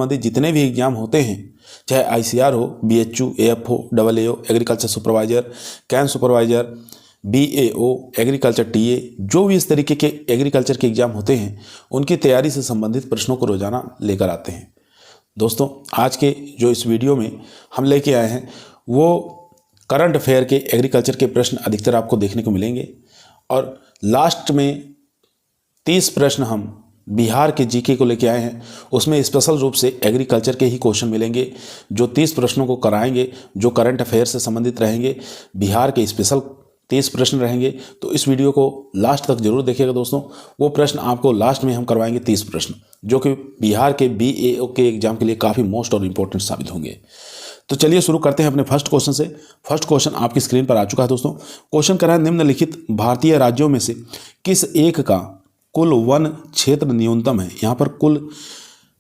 संबंधित जितने भी एग्जाम होते हैं, चाहे ICR हो, BHU, AF हो, AAO, agriculture supervisor, camp supervisor, BAO, agriculture TA, जो भी इस तरीके के एग्रीकल्चर के एग्जाम होते हैं उनकी तैयारी से संबंधित प्रश्नों को रोजाना लेकर आते हैं। दोस्तों, आज के जो इस वीडियो में हम लेके आए हैं वो करंट अफेयर के एग्रीकल्चर के प्रश्न अधिकतर आपको देखने को मिलेंगे, और लास्ट में 30 प्रश्न हम बिहार के GK को लेके आए हैं। उसमें स्पेशल रूप से एग्रीकल्चर के ही क्वेश्चन मिलेंगे, जो 30 प्रश्नों को कराएंगे, जो करंट अफेयर से संबंधित रहेंगे। बिहार के स्पेशल 30 प्रश्न रहेंगे, तो इस वीडियो को लास्ट तक जरूर देखिएगा दोस्तों। वो प्रश्न आपको लास्ट में हम करवाएंगे 30 प्रश्न, जो कि बिहार के BAO के एग्जाम के लिए काफ़ी मोस्ट और इम्पोर्टेंट साबित होंगे। तो चलिए शुरू करते हैं अपने फर्स्ट क्वेश्चन से। फर्स्ट क्वेश्चन आपकी स्क्रीन पर आ चुका है दोस्तों। क्वेश्चन करा है, निम्नलिखित भारतीय राज्यों में से किस एक का कुल वन क्षेत्र न्यूनतम है। यहाँ पर कुल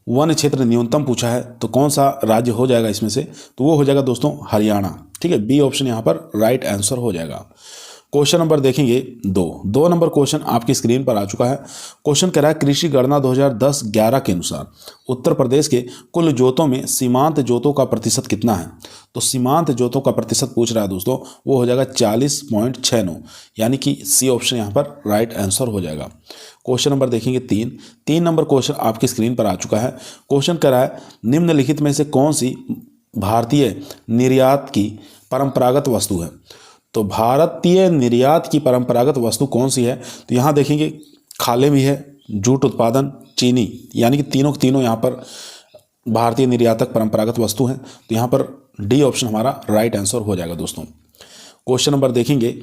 वन क्षेत्र न्यूनतम पूछा है, तो कौन सा राज्य हो जाएगा इसमें से, तो वो हो जाएगा दोस्तों हरियाणा। ठीक है, B ऑप्शन यहाँ पर राइट आंसर हो जाएगा। क्वेश्चन नंबर देखेंगे 2 नंबर क्वेश्चन आपकी स्क्रीन पर आ चुका है। क्वेश्चन कह रहा है, कृषि गणना 2010-11 के अनुसार उत्तर प्रदेश के कुल जोतों में सीमांत जोतों का प्रतिशत कितना है। तो सीमांत जोतों का प्रतिशत पूछ रहा है दोस्तों, वो हो जाएगा 40.69, यानी कि C ऑप्शन यहाँ पर राइट आंसर हो जाएगा। क्वेश्चन नंबर देखेंगे 3 नंबर क्वेश्चन आपकी स्क्रीन पर आ चुका है। क्वेश्चन कह रहा है, निम्नलिखित में से कौन सी भारतीय निर्यात की परंपरागत वस्तु है। तो भारतीय निर्यात की परंपरागत वस्तु कौन सी है, तो यहाँ देखेंगे खाले भी है, जूट उत्पादन, चीनी, यानी कि तीनों यहाँ पर भारतीय निर्यातक परंपरागत वस्तु हैं। तो यहाँ पर D ऑप्शन हमारा राइट आंसर हो जाएगा दोस्तों। क्वेश्चन नंबर देखेंगे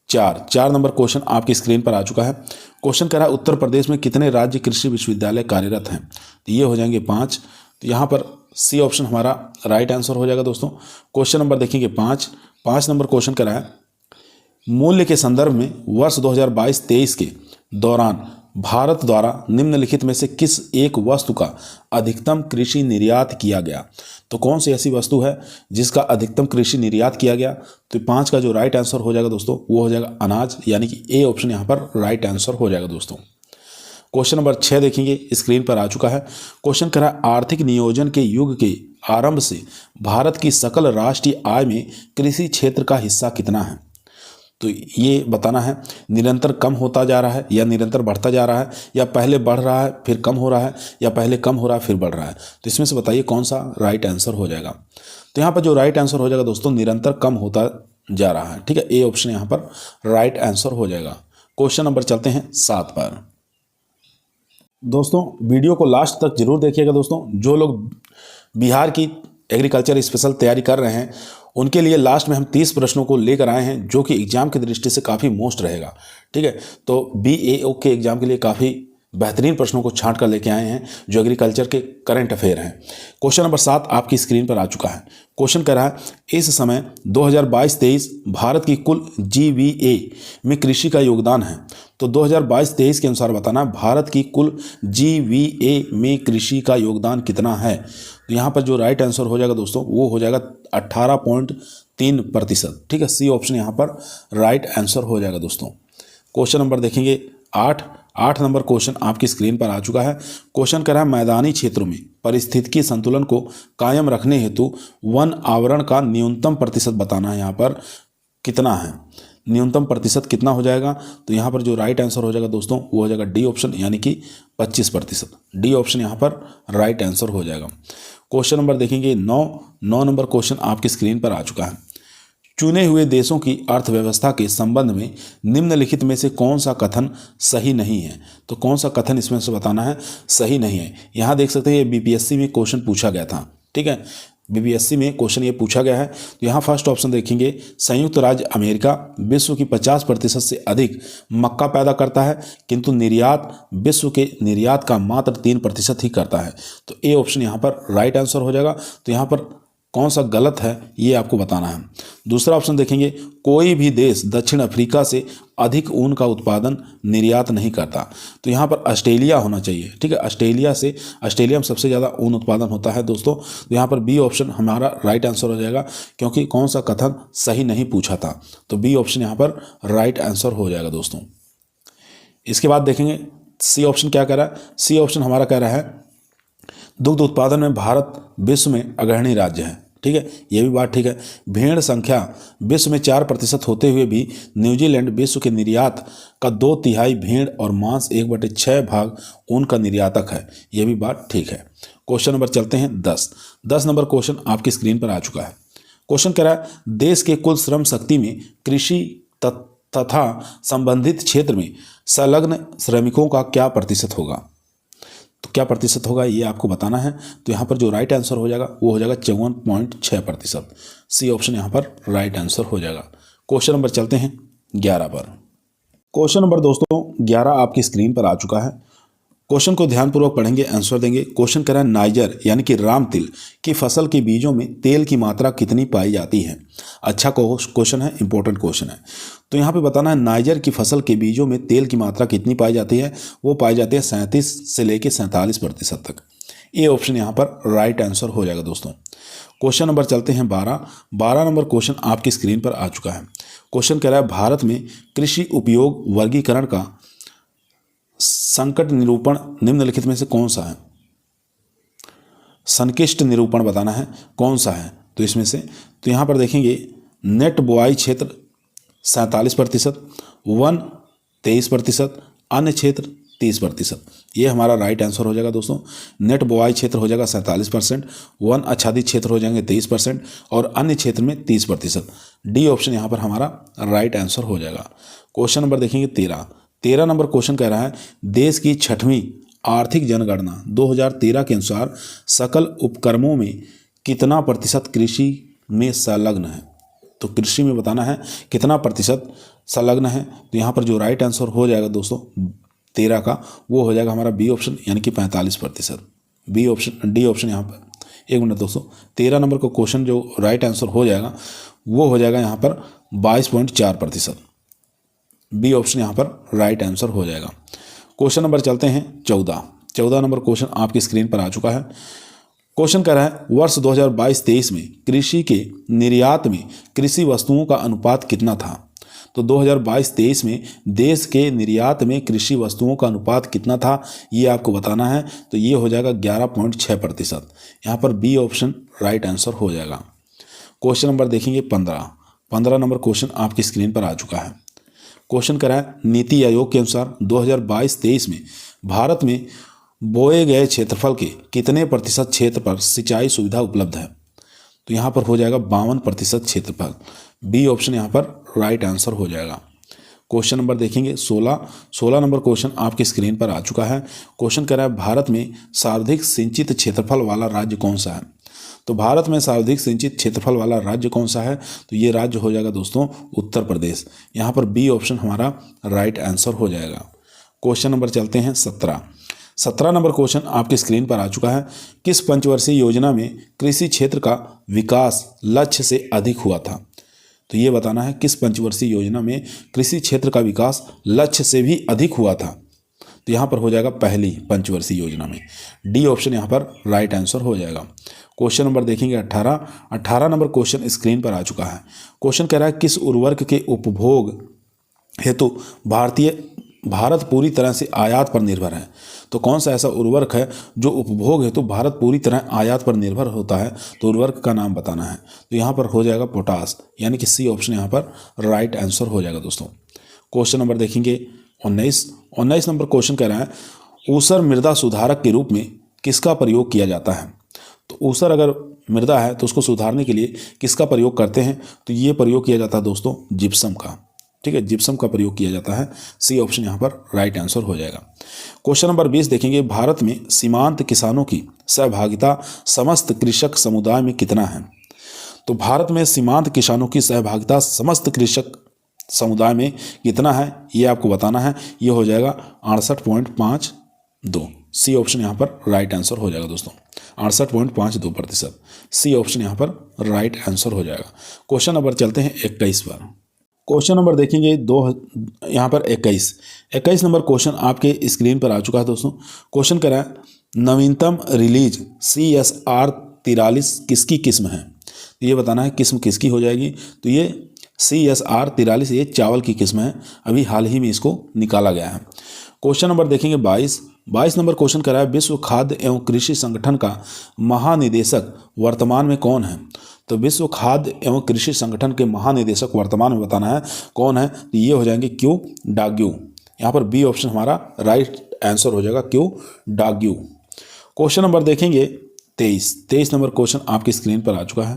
4 नंबर क्वेश्चन आपकी स्क्रीन पर आ चुका है। क्वेश्चन कह रहा है, उत्तर प्रदेश में कितने राज्य कृषि विश्वविद्यालय कार्यरत हैं। तो ये हो जाएंगे 5। तो यहाँ पर C ऑप्शन हमारा राइट आंसर हो जाएगा दोस्तों। क्वेश्चन नंबर देखेंगे 5 नंबर क्वेश्चन कह रहा है, मूल्य के संदर्भ में वर्ष 2022-23 के दौरान भारत द्वारा निम्नलिखित में से किस एक वस्तु का अधिकतम कृषि निर्यात किया गया। तो कौन सी ऐसी वस्तु है जिसका अधिकतम कृषि निर्यात किया गया। तो 5 का जो राइट आंसर हो जाएगा दोस्तों, वो हो जाएगा अनाज, यानी कि A ऑप्शन यहाँ पर राइट आंसर हो जाएगा दोस्तों। क्वेश्चन नंबर 6 देखेंगे, स्क्रीन पर आ चुका है। क्वेश्चन कह रहा है, आर्थिक नियोजन के युग के आरंभ से भारत की सकल राष्ट्रीय आय में कृषि क्षेत्र का हिस्सा कितना है। तो ये बताना है, निरंतर कम होता जा रहा है या निरंतर बढ़ता जा रहा है, या पहले बढ़ रहा है फिर कम हो रहा है, या पहले कम हो रहा है फिर बढ़ रहा है। तो इसमें से बताइए कौन सा राइट आंसर हो जाएगा। तो यहाँ पर जो राइट आंसर हो जाएगा दोस्तों, निरंतर कम होता जा रहा है। ठीक है, A ऑप्शन यहाँ पर राइट आंसर हो जाएगा। क्वेश्चन नंबर चलते हैं 7 पर। दोस्तों, वीडियो को लास्ट तक जरूर देखिएगा दोस्तों। जो लोग बिहार की एग्रीकल्चर स्पेशल तैयारी कर रहे हैं उनके लिए लास्ट में हम 30 प्रश्नों को लेकर आए हैं, जो कि एग्जाम की दृष्टि से काफ़ी मोस्ट रहेगा। ठीक है, तो BAO के एग्जाम के लिए काफ़ी बेहतरीन प्रश्नों को छांट कर लेके आए हैं, जो एग्रीकल्चर के करंट अफेयर हैं। क्वेश्चन नंबर 7 आपकी स्क्रीन पर आ चुका है। क्वेश्चन कह रहा है, इस समय 2022-23 भारत की कुल GVA में कृषि का योगदान है। तो 2022-23 के अनुसार बताना भारत की कुल GVA में कृषि का योगदान कितना है। तो यहाँ पर जो राइट आंसर हो जाएगा दोस्तों, वो हो जाएगा 18.3%। ठीक है, C ऑप्शन यहाँ पर राइट आंसर हो जाएगा दोस्तों। क्वेश्चन नंबर देखेंगे 8 नंबर क्वेश्चन आपकी स्क्रीन पर आ चुका है। क्वेश्चन कह रहा है, मैदानी क्षेत्रों में पारिस्थितिकी संतुलन को कायम रखने हेतु वन आवरण का न्यूनतम प्रतिशत बताना है। यहाँ पर कितना है, न्यूनतम प्रतिशत कितना हो जाएगा। तो यहाँ पर जो राइट आंसर हो जाएगा दोस्तों, वो हो जाएगा D ऑप्शन, यानी कि 25%। D ऑप्शन यहाँ पर राइट आंसर हो जाएगा। क्वेश्चन नंबर देखेंगे 9 नंबर क्वेश्चन आपकी स्क्रीन पर आ चुका है। चुने हुए देशों की अर्थव्यवस्था के संबंध में निम्नलिखित में से कौन सा कथन सही नहीं है। तो कौन सा कथन इसमें से बताना है सही नहीं है। यहाँ देख सकते हैं, ये BPSC में क्वेश्चन पूछा गया था। ठीक है, BPSC में क्वेश्चन ये पूछा गया है। तो यहाँ फर्स्ट ऑप्शन देखेंगे, संयुक्त राज्य अमेरिका विश्व की 50% से अधिक मक्का पैदा करता है, किंतु निर्यात विश्व के निर्यात का मात्र 3% ही करता है। तो A ऑप्शन यहाँ पर राइट आंसर हो जाएगा। तो यहाँ पर कौन सा गलत है ये आपको बताना है। दूसरा ऑप्शन देखेंगे, कोई भी देश दक्षिण अफ्रीका से अधिक ऊन का उत्पादन निर्यात नहीं करता। तो यहाँ पर ऑस्ट्रेलिया होना चाहिए। ठीक है, ऑस्ट्रेलिया में सबसे ज़्यादा ऊन उत्पादन होता है दोस्तों। तो यहाँ पर B ऑप्शन हमारा राइट आंसर हो जाएगा, क्योंकि कौन सा कथन सही नहीं पूछा था। तो B ऑप्शन यहाँ पर राइट आंसर हो जाएगा दोस्तों। इसके बाद देखेंगे C ऑप्शन क्या कह रहा है। C ऑप्शन हमारा कह रहा है, दुग्ध उत्पादन में भारत विश्व में अग्रणी राज्य है। ठीक है, ये भी बात ठीक है। भेड़ संख्या विश्व में 4% होते हुए भी न्यूजीलैंड विश्व के निर्यात का 2/3 भेड़ और मांस 1/6 भाग ऊन का निर्यातक है। ये भी बात ठीक है। क्वेश्चन नंबर चलते हैं 10 नंबर क्वेश्चन आपकी स्क्रीन पर आ चुका है। क्वेश्चन कह रहा है देश के कुल श्रम शक्ति में कृषि तथा संबंधित क्षेत्र में संलग्न श्रमिकों का क्या प्रतिशत होगा। तो क्या प्रतिशत होगा ये आपको बताना है। तो यहाँ पर जो राइट आंसर हो जाएगा वो हो जाएगा 54.6%। सी ऑप्शन यहाँ पर राइट आंसर हो जाएगा। क्वेश्चन नंबर चलते हैं 11 पर। क्वेश्चन नंबर दोस्तों 11 आपकी स्क्रीन पर आ चुका है। क्वेश्चन को ध्यानपूर्वक पढ़ेंगे, आंसर देंगे। क्वेश्चन कह रहा है नाइजर यानी कि राम तिल की फसल के बीजों में तेल की मात्रा कितनी पाई जाती है। अच्छा क्वेश्चन है, इंपॉर्टेंट क्वेश्चन है। तो यहाँ पे बताना है नाइजर की फसल के बीजों में तेल की मात्रा कितनी पाई जाती है। वो पाई जाती है 37 से लेकर 47% तक। ए ऑप्शन यहाँ पर राइट आंसर हो जाएगा दोस्तों। क्वेश्चन नंबर चलते हैं 12 नंबर क्वेश्चन आपकी स्क्रीन पर आ चुका है। क्वेश्चन कह रहा है भारत में कृषि उपयोग वर्गीकरण का संकट निरूपण निम्नलिखित में से कौन सा है। संकिष्ट निरूपण बताना है कौन सा है। तो इसमें से तो यहाँ पर देखेंगे नेट बुआई क्षेत्र 47%, वन 23%, अन्य क्षेत्र 30%। ये हमारा राइट आंसर हो जाएगा दोस्तों। नेट बुआई क्षेत्र हो जाएगा 47%, वन आच्छादित क्षेत्र हो जाएंगे 23% और अन्य क्षेत्र में 30%। डी ऑप्शन यहाँ पर हमारा राइट आंसर हो जाएगा। क्वेश्चन नंबर देखेंगे 13 नंबर क्वेश्चन कह रहा है देश की 6वीं आर्थिक जनगणना 2013 के अनुसार सकल उपक्रमों में कितना प्रतिशत कृषि में संलग्न है। तो कृषि में बताना है कितना प्रतिशत संलग्न है। तो यहाँ पर जो राइट आंसर हो जाएगा दोस्तों 13 का वो हो जाएगा हमारा बी ऑप्शन यानी कि 45%। बी ऑप्शन डी ऑप्शन यहाँ पर 1 मिनट दोस्तों 13 नंबर का क्वेश्चन जो राइट आंसर हो जाएगा वो हो जाएगा यहाँ पर 22.4%। बी ऑप्शन यहाँ पर राइट आंसर हो जाएगा। क्वेश्चन नंबर चलते हैं 14 नंबर क्वेश्चन आपकी स्क्रीन पर आ चुका है। क्वेश्चन कह रहा है वर्ष 2022-23 में कृषि के निर्यात में कृषि वस्तुओं का अनुपात कितना था। तो 2022-23 में देश के निर्यात में कृषि वस्तुओं का अनुपात कितना था ये आपको बताना है। तो ये हो जाएगा 11.6%। यहाँ पर बी ऑप्शन राइट आंसर हो जाएगा। क्वेश्चन नंबर देखेंगे 15 नंबर क्वेश्चन आपकी स्क्रीन पर आ चुका है। क्वेश्चन करा है नीति आयोग के अनुसार 2022-23 में भारत में बोए गए क्षेत्रफल के कितने प्रतिशत क्षेत्र पर सिंचाई सुविधा उपलब्ध है। तो यहाँ पर हो जाएगा 52% क्षेत्रफल। बी ऑप्शन यहाँ पर राइट आंसर हो जाएगा। क्वेश्चन नंबर देखेंगे 16 नंबर क्वेश्चन आपकी स्क्रीन पर आ चुका है। क्वेश्चन कह रहा है भारत में सर्वाधिक सिंचित क्षेत्रफल वाला राज्य कौन सा है। तो भारत में सर्वाधिक सिंचित क्षेत्रफल वाला राज्य कौन सा है। तो ये राज्य हो जाएगा दोस्तों उत्तर प्रदेश। यहाँ पर बी ऑप्शन हमारा राइट आंसर हो जाएगा। क्वेश्चन नंबर चलते हैं 17 नंबर क्वेश्चन आपकी स्क्रीन पर आ चुका है। किस पंचवर्षीय योजना में कृषि क्षेत्र का विकास लक्ष्य से अधिक हुआ था। तो ये बताना है किस पंचवर्षीय योजना में कृषि क्षेत्र का विकास लक्ष्य से भी अधिक हुआ था। तो यहाँ पर हो जाएगा पहली पंचवर्षीय योजना में। डी ऑप्शन यहाँ पर राइट आंसर हो जाएगा। क्वेश्चन नंबर देखेंगे 18 नंबर क्वेश्चन स्क्रीन पर आ चुका है। क्वेश्चन कह रहा है किस उर्वरक के उपभोग हेतु भारत पूरी तरह से आयात पर निर्भर है। तो कौन सा ऐसा उर्वरक है जो उपभोग हेतु भारत पूरी तरह आयात पर निर्भर होता है। तो उर्वरक का नाम बताना है। तो यहाँ पर हो जाएगा पोटास यानी कि सी ऑप्शन यहाँ पर राइट आंसर हो जाएगा दोस्तों। क्वेश्चन नंबर देखेंगे 19 नंबर क्वेश्चन कह रहा है ऊसर मृदा सुधारक के रूप में किसका प्रयोग किया जाता है। तो ऊसर अगर मृदा है तो उसको सुधारने के लिए किसका प्रयोग करते हैं। तो ये प्रयोग किया जाता है दोस्तों जिप्सम का। ठीक है, जिप्सम का प्रयोग किया जाता है। सी ऑप्शन यहाँ पर राइट आंसर हो जाएगा। क्वेश्चन नंबर 20 देखेंगे भारत में सीमांत किसानों की सहभागिता समस्त कृषक समुदाय में कितना है। तो भारत में सीमांत किसानों की सहभागिता समस्त कृषक समुदाय में कितना है ये आपको बताना है। ये हो जाएगा 68.52। सी ऑप्शन यहाँ पर राइट आंसर हो जाएगा दोस्तों 68.52%। सी ऑप्शन यहाँ पर राइट आंसर हो जाएगा। क्वेश्चन नंबर चलते हैं 21 पर। क्वेश्चन नंबर देखेंगे यहाँ पर 21 नंबर क्वेश्चन आपके स्क्रीन पर आ चुका है दोस्तों। क्वेश्चन कह रहा है नवीनतम रिलीज CSR 43 किसकी किस्म है। तो ये बताना है किस्म किसकी हो जाएगी। तो ये CSR 43 ये चावल की किस्म है। अभी हाल ही में इसको निकाला गया है। क्वेश्चन नंबर देखेंगे 22 नंबर क्वेश्चन करा है विश्व खाद्य एवं कृषि संगठन का महानिदेशक वर्तमान में कौन है। तो विश्व खाद्य एवं कृषि संगठन के महानिदेशक वर्तमान में बताना है कौन है। तो ये हो जाएंगे क्यू डाग्यू। यहाँ पर बी ऑप्शन हमारा राइट आंसर हो जाएगा, क्यू डाग्यू। क्वेश्चन नंबर देखेंगे 23 नंबर क्वेश्चन आपकी स्क्रीन पर आ चुका है।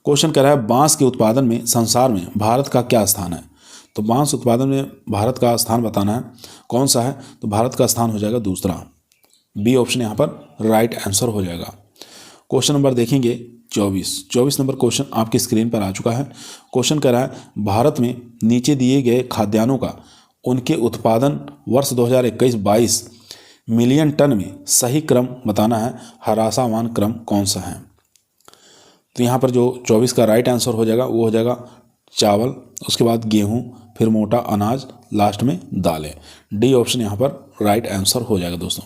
क्वेश्चन कह रहा है बांस के उत्पादन में संसार में भारत का क्या स्थान है। तो बांस उत्पादन में भारत का स्थान बताना है, कौन सा है। तो भारत का स्थान हो जाएगा दूसरा, बी ऑप्शन यहाँ पर राइट आंसर हो जाएगा। क्वेश्चन नंबर देखेंगे 24 नंबर क्वेश्चन आपकी स्क्रीन पर आ चुका है। क्वेश्चन कह रहा है भारत में नीचे दिए गए खाद्यान्नों का उनके उत्पादन वर्ष 2021-22 मिलियन टन में सही क्रम बताना है, हरासावान क्रम कौन सा है। तो यहाँ पर जो 24 का राइट आंसर हो जाएगा वो हो जाएगा चावल, उसके बाद गेहूं, फिर मोटा अनाज, लास्ट में दालें। डी ऑप्शन यहाँ पर राइट आंसर हो जाएगा दोस्तों,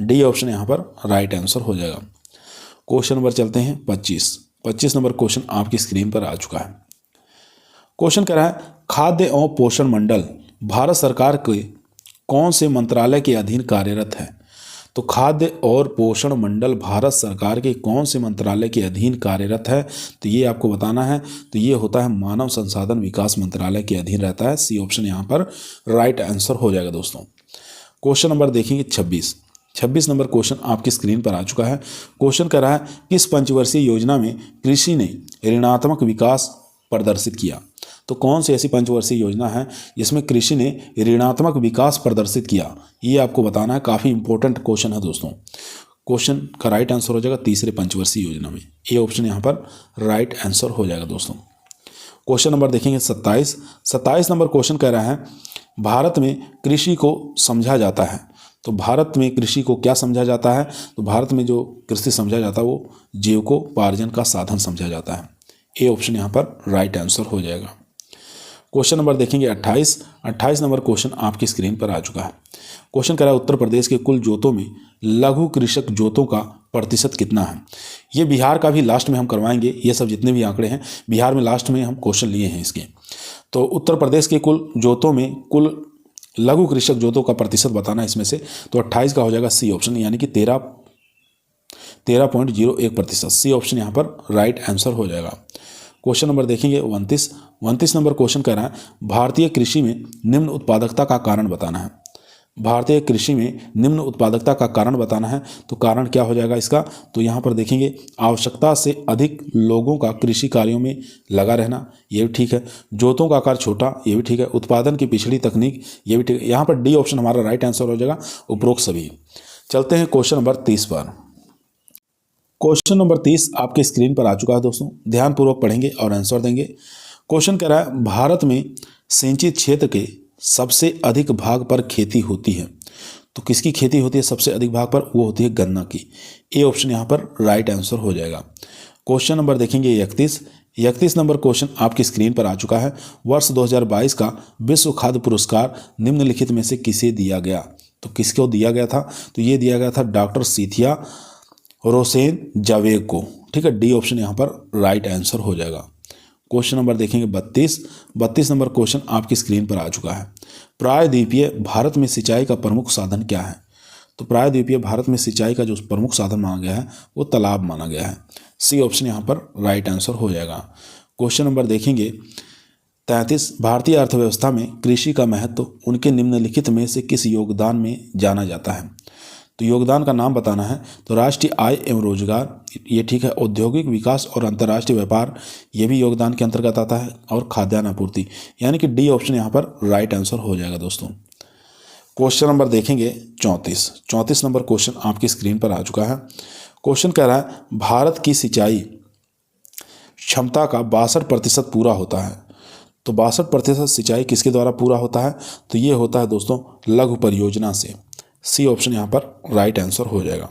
डी ऑप्शन यहाँ पर राइट आंसर हो जाएगा। क्वेश्चन नंबर चलते हैं 25 नंबर क्वेश्चन आपकी स्क्रीन पर आ चुका है। क्वेश्चन कह रहा है खाद्य एवं पोषण मंडल भारत सरकार के कौन से मंत्रालय के अधीन कार्यरत है। तो खाद्य और पोषण मंडल भारत सरकार के कौन से मंत्रालय के अधीन कार्यरत है, तो ये आपको बताना है। तो ये होता है मानव संसाधन विकास मंत्रालय के अधीन रहता है, सी ऑप्शन यहाँ पर राइट आंसर हो जाएगा दोस्तों। क्वेश्चन नंबर देखेंगे 26 नंबर क्वेश्चन आपकी स्क्रीन पर आ चुका है। क्वेश्चन कर रहा है किस पंचवर्षीय योजना में कृषि ने ऋणात्मक विकास प्रदर्शित किया। तो कौन सी ऐसी पंचवर्षीय योजना है जिसमें कृषि ने ऋणात्मक विकास प्रदर्शित किया, ये आपको बताना है। काफ़ी इंपॉर्टेंट क्वेश्चन है दोस्तों। क्वेश्चन का राइट आंसर हो जाएगा तीसरे पंचवर्षीय योजना में, ए ऑप्शन यहाँ पर राइट आंसर हो जाएगा दोस्तों। क्वेश्चन नंबर देखेंगे 27 नंबर क्वेश्चन कह रहा है भारत में कृषि को समझा जाता है। तो भारत में कृषि को क्या समझा जाता है। तो भारत में जो कृषि समझा जाता है वो जीविकोपार्जन का साधन समझा जाता है, ए ऑप्शन यहाँ पर राइट आंसर हो जाएगा। क्वेश्चन नंबर देखेंगे 28 नंबर क्वेश्चन आपकी स्क्रीन पर आ चुका है। क्वेश्चन कह रहा है उत्तर प्रदेश के कुल जोतों में लघु कृषक जोतों का प्रतिशत कितना है। ये बिहार का भी लास्ट में हम करवाएंगे, ये सब जितने भी आंकड़े हैं बिहार में लास्ट में हम क्वेश्चन लिए हैं इसके। तो उत्तर प्रदेश के कुल जोतों में कुल लघु कृषक जोतों का प्रतिशत बताना है इसमें से। तो 28 का हो जाएगा सी ऑप्शन, यानी कि 13.01%, सी ऑप्शन यहाँ पर राइट आंसर हो जाएगा। क्वेश्चन नंबर देखेंगे 29 नंबर क्वेश्चन कह रहा है भारतीय कृषि में निम्न उत्पादकता का कारण बताना है। भारतीय कृषि में निम्न उत्पादकता का कारण बताना है। तो कारण क्या हो जाएगा इसका। तो यहाँ पर देखेंगे आवश्यकता से अधिक लोगों का कृषि कार्यों में लगा रहना, ये भी ठीक है। जोतों का आकार छोटा, ये भी ठीक है। उत्पादन की पिछड़ी तकनीक, ये भी ठीक है। यहाँ पर डी ऑप्शन हमारा राइट आंसर हो जाएगा, उपरोक्त सभी। चलते हैं क्वेश्चन नंबर 30 पर। क्वेश्चन नंबर 30 आपके स्क्रीन पर आ चुका है दोस्तों, ध्यानपूर्वक पढ़ेंगे और आंसर देंगे। क्वेश्चन कह रहा है भारत में सिंचित क्षेत्र के सबसे अधिक भाग पर खेती होती है। तो किसकी खेती होती है सबसे अधिक भाग पर, वो होती है गन्ना की, ए ऑप्शन यहाँ पर राइट आंसर हो जाएगा। क्वेश्चन नंबर देखेंगे 31 नंबर क्वेश्चन आपकी स्क्रीन पर आ चुका है। वर्ष 2022 का विश्व खाद्य पुरस्कार निम्नलिखित में से किसे दिया गया। तो किसको दिया गया था। तो ये दिया गया था डॉक्टर सीथिया रोसेन जावेद को, ठीक है। डी ऑप्शन यहाँ पर राइट आंसर हो जाएगा। क्वेश्चन नंबर देखेंगे 32 नंबर क्वेश्चन आपकी स्क्रीन पर आ चुका है। प्रायद्वीपीय भारत में सिंचाई का प्रमुख साधन क्या है। तो प्रायद्वीपीय भारत में सिंचाई का जो प्रमुख साधन माना गया है वो तालाब माना गया है, सी ऑप्शन यहाँ पर राइट आंसर हो जाएगा। क्वेश्चन नंबर देखेंगे 33 भारतीय अर्थव्यवस्था में कृषि का महत्व उनके निम्नलिखित में से किस योगदान में जाना जाता है। तो योगदान का नाम बताना है। तो राष्ट्रीय आय एवं रोजगार, ये ठीक है। औद्योगिक विकास और अंतर्राष्ट्रीय व्यापार, ये भी योगदान के अंतर्गत आता है। और खाद्यान्न आपूर्ति, यानी कि डी ऑप्शन यहाँ पर राइट आंसर हो जाएगा दोस्तों। क्वेश्चन नंबर देखेंगे 34 नंबर क्वेश्चन आपकी स्क्रीन पर आ चुका है। क्वेश्चन कह रहा है भारत की सिंचाई क्षमता का 62% पूरा होता है। तो 62% सिंचाई किसके द्वारा पूरा होता है। तो ये होता है दोस्तों लघु परियोजना से, सी ऑप्शन यहाँ पर राइट आंसर हो जाएगा।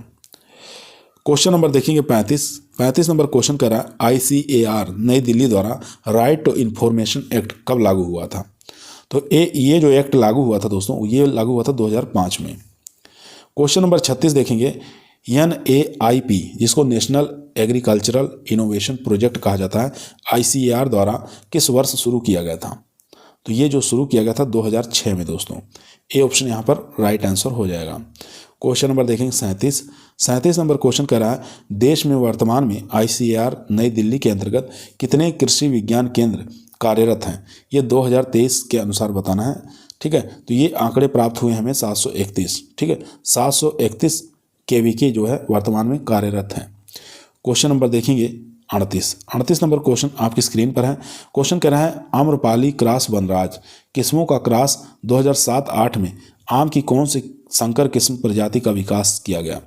क्वेश्चन नंबर देखेंगे 35 नंबर क्वेश्चन कर रहा है ICAR नई दिल्ली द्वारा राइट टू इन्फॉर्मेशन एक्ट कब लागू हुआ था। तो ये जो एक्ट लागू हुआ था दोस्तों, ये लागू हुआ था 2005 में। क्वेश्चन नंबर 36 देखेंगे NAIP जिसको नेशनल एग्रीकल्चरल इनोवेशन प्रोजेक्ट कहा जाता है, ICAR द्वारा किस वर्ष शुरू किया गया था। तो ये जो शुरू किया गया था 2006 में दोस्तों। ए ऑप्शन यहाँ पर राइट आंसर हो जाएगा। क्वेश्चन नंबर देखेंगे 37 नंबर क्वेश्चन कर रहा है, देश में वर्तमान में ICAR नई दिल्ली के अंतर्गत कितने कृषि विज्ञान केंद्र कार्यरत हैं? ये 2023 के अनुसार बताना है, ठीक है। तो ये आंकड़े प्राप्त हुए हमें 731, ठीक है। 731 KVK जो है वर्तमान में कार्यरत हैं। क्वेश्चन नंबर देखेंगे 38 नंबर क्वेश्चन आपकी स्क्रीन पर है। क्वेश्चन कह रहा है, आम्रपाली क्रॉस वनराज किस्मों का क्रॉस 2007-8 में आम की कौन सी संकर किस्म प्रजाति का विकास किया गया?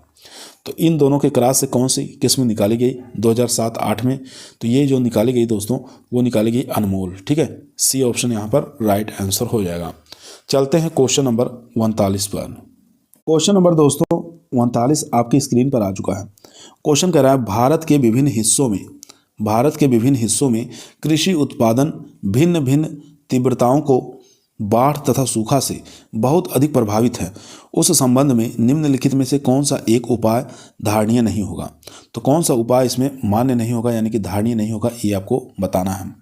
तो इन दोनों के क्रॉस से कौन सी किस्म निकाली गई 2007-8 में? तो ये जो निकाली गई दोस्तों वो निकाली गई अनमोल, ठीक है। सी ऑप्शन यहाँ पर राइट आंसर हो जाएगा। चलते हैं क्वेश्चन नंबर 39 पर। क्वेश्चन नंबर दोस्तों 39 आपकी स्क्रीन पर आ चुका है। क्वेश्चन कह रहा है, भारत के विभिन्न हिस्सों में कृषि उत्पादन भिन्न भिन्न तीव्रताओं को बाढ़ तथा सूखा से बहुत अधिक प्रभावित है। उस संबंध में निम्नलिखित में से कौन सा एक उपाय धारणीय नहीं होगा? तो कौन सा उपाय इसमें मान्य नहीं होगा यानी कि धारणीय नहीं होगा, ये आपको बताना है।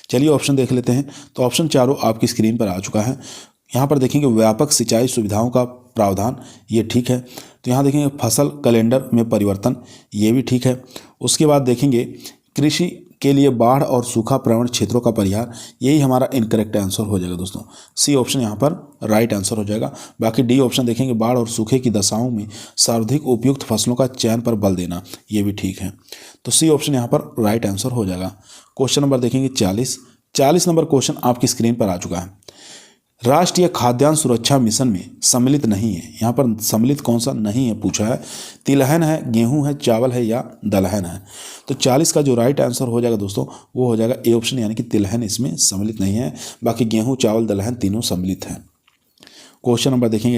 चलिए ऑप्शन देख लेते हैं। तो ऑप्शन चारों आपकी स्क्रीन पर आ चुका है। यहाँ पर देखेंगे व्यापक सिंचाई सुविधाओं का प्रावधान, ये ठीक है। तो यहाँ देखेंगे फसल कैलेंडर में परिवर्तन, ये भी ठीक है। उसके बाद देखेंगे कृषि के लिए बाढ़ और सूखा प्रवण क्षेत्रों का परिहार, यही हमारा इनकरेक्ट आंसर हो जाएगा दोस्तों। सी ऑप्शन यहाँ पर राइट आंसर हो जाएगा। बाकी डी ऑप्शन देखेंगे बाढ़ और सूखे की दशाओं में सर्वाधिक उपयुक्त फसलों का चयन पर बल देना, ये भी ठीक है। तो सी ऑप्शन यहाँ पर राइट आंसर हो जाएगा। क्वेश्चन नंबर देखेंगे 40 नंबर क्वेश्चन आपकी स्क्रीन पर आ चुका है। राष्ट्रीय खाद्यान्न सुरक्षा मिशन में सम्मिलित नहीं है, यहाँ पर सम्मिलित कौन सा नहीं है पूछा है। तिलहन है, गेहूं है, चावल है या दलहन है? तो 40 का जो राइट आंसर हो जाएगा दोस्तों वो हो जाएगा ए ऑप्शन, यानी कि तिलहन इसमें सम्मिलित नहीं है। बाकी गेहूं, चावल, दलहन तीनों सम्मिलित हैं। क्वेश्चन नंबर देखेंगे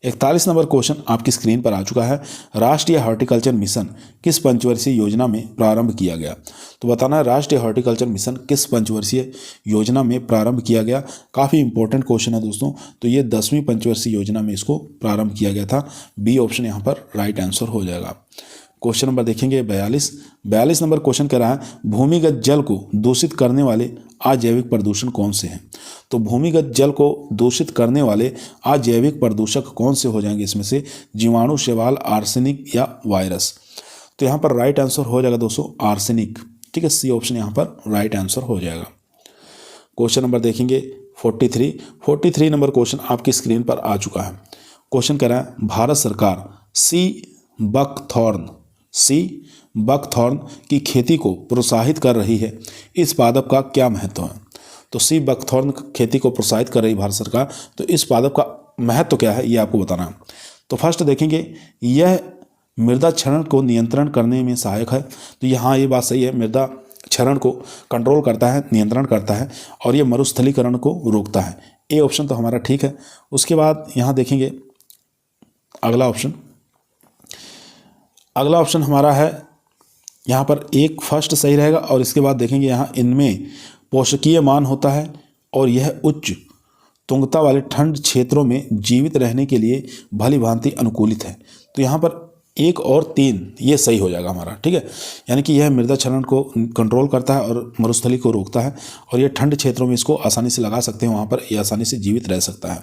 41 नंबर क्वेश्चन आपकी स्क्रीन पर आ चुका है। राष्ट्रीय हॉर्टिकल्चर मिशन किस पंचवर्षीय योजना में प्रारंभ किया गया? तो बताना है राष्ट्रीय हॉर्टिकल्चर मिशन किस पंचवर्षीय योजना में प्रारंभ किया गया। काफ़ी इंपॉर्टेंट क्वेश्चन है दोस्तों। तो ये 10वीं पंचवर्षीय योजना में इसको प्रारंभ किया गया था। बी ऑप्शन यहाँ पर राइट आंसर हो जाएगा। क्वेश्चन नंबर देखेंगे 42 नंबर क्वेश्चन कह रहा है, भूमिगत जल को दूषित करने वाले अजैविक प्रदूषण कौन से हैं? तो भूमिगत जल को दूषित करने वाले अजैविक प्रदूषक कौन से हो जाएंगे इसमें से? जीवाणु, शैवाल, आर्सेनिक या वायरस? तो यहाँ पर राइट आंसर हो जाएगा दोस्तों आर्सेनिक, ठीक है। सी ऑप्शन यहाँ पर राइट आंसर हो जाएगा। क्वेश्चन नंबर देखेंगे 43 नंबर क्वेश्चन आपकी स्क्रीन पर आ चुका है। क्वेश्चन कह रहा है, भारत सरकार सी बकथॉर्न की खेती को प्रोत्साहित कर रही है, इस पादप का क्या महत्व है? तो सी बकथॉर्न खेती को प्रोत्साहित कर रही भारत सरकार, तो इस पादप का महत्व क्या है ये आपको बताना है। तो फर्स्ट देखेंगे यह मृदा क्षरण को नियंत्रण करने में सहायक है। तो यहाँ ये बात सही है, मृदा क्षरण को कंट्रोल करता है, नियंत्रण करता है और ये मरुस्थलीकरण को रोकता है। ए ऑप्शन तो हमारा ठीक है। उसके बाद यहाँ देखेंगे अगला ऑप्शन हमारा है, यहाँ पर एक फर्स्ट सही रहेगा और इसके बाद देखेंगे यहाँ इनमें पोषकीय मान होता है और यह उच्च तुंगता वाले ठंड क्षेत्रों में जीवित रहने के लिए भली भांति अनुकूलित है। तो यहाँ पर 1 और 3 ये सही हो जाएगा हमारा, ठीक है। यानी कि यह मृदा क्षरण को कंट्रोल करता है और मरुस्थली को रोकता है और ये ठंड क्षेत्रों में इसको आसानी से लगा सकते हैं, वहाँ पर ये आसानी से जीवित रह सकता है।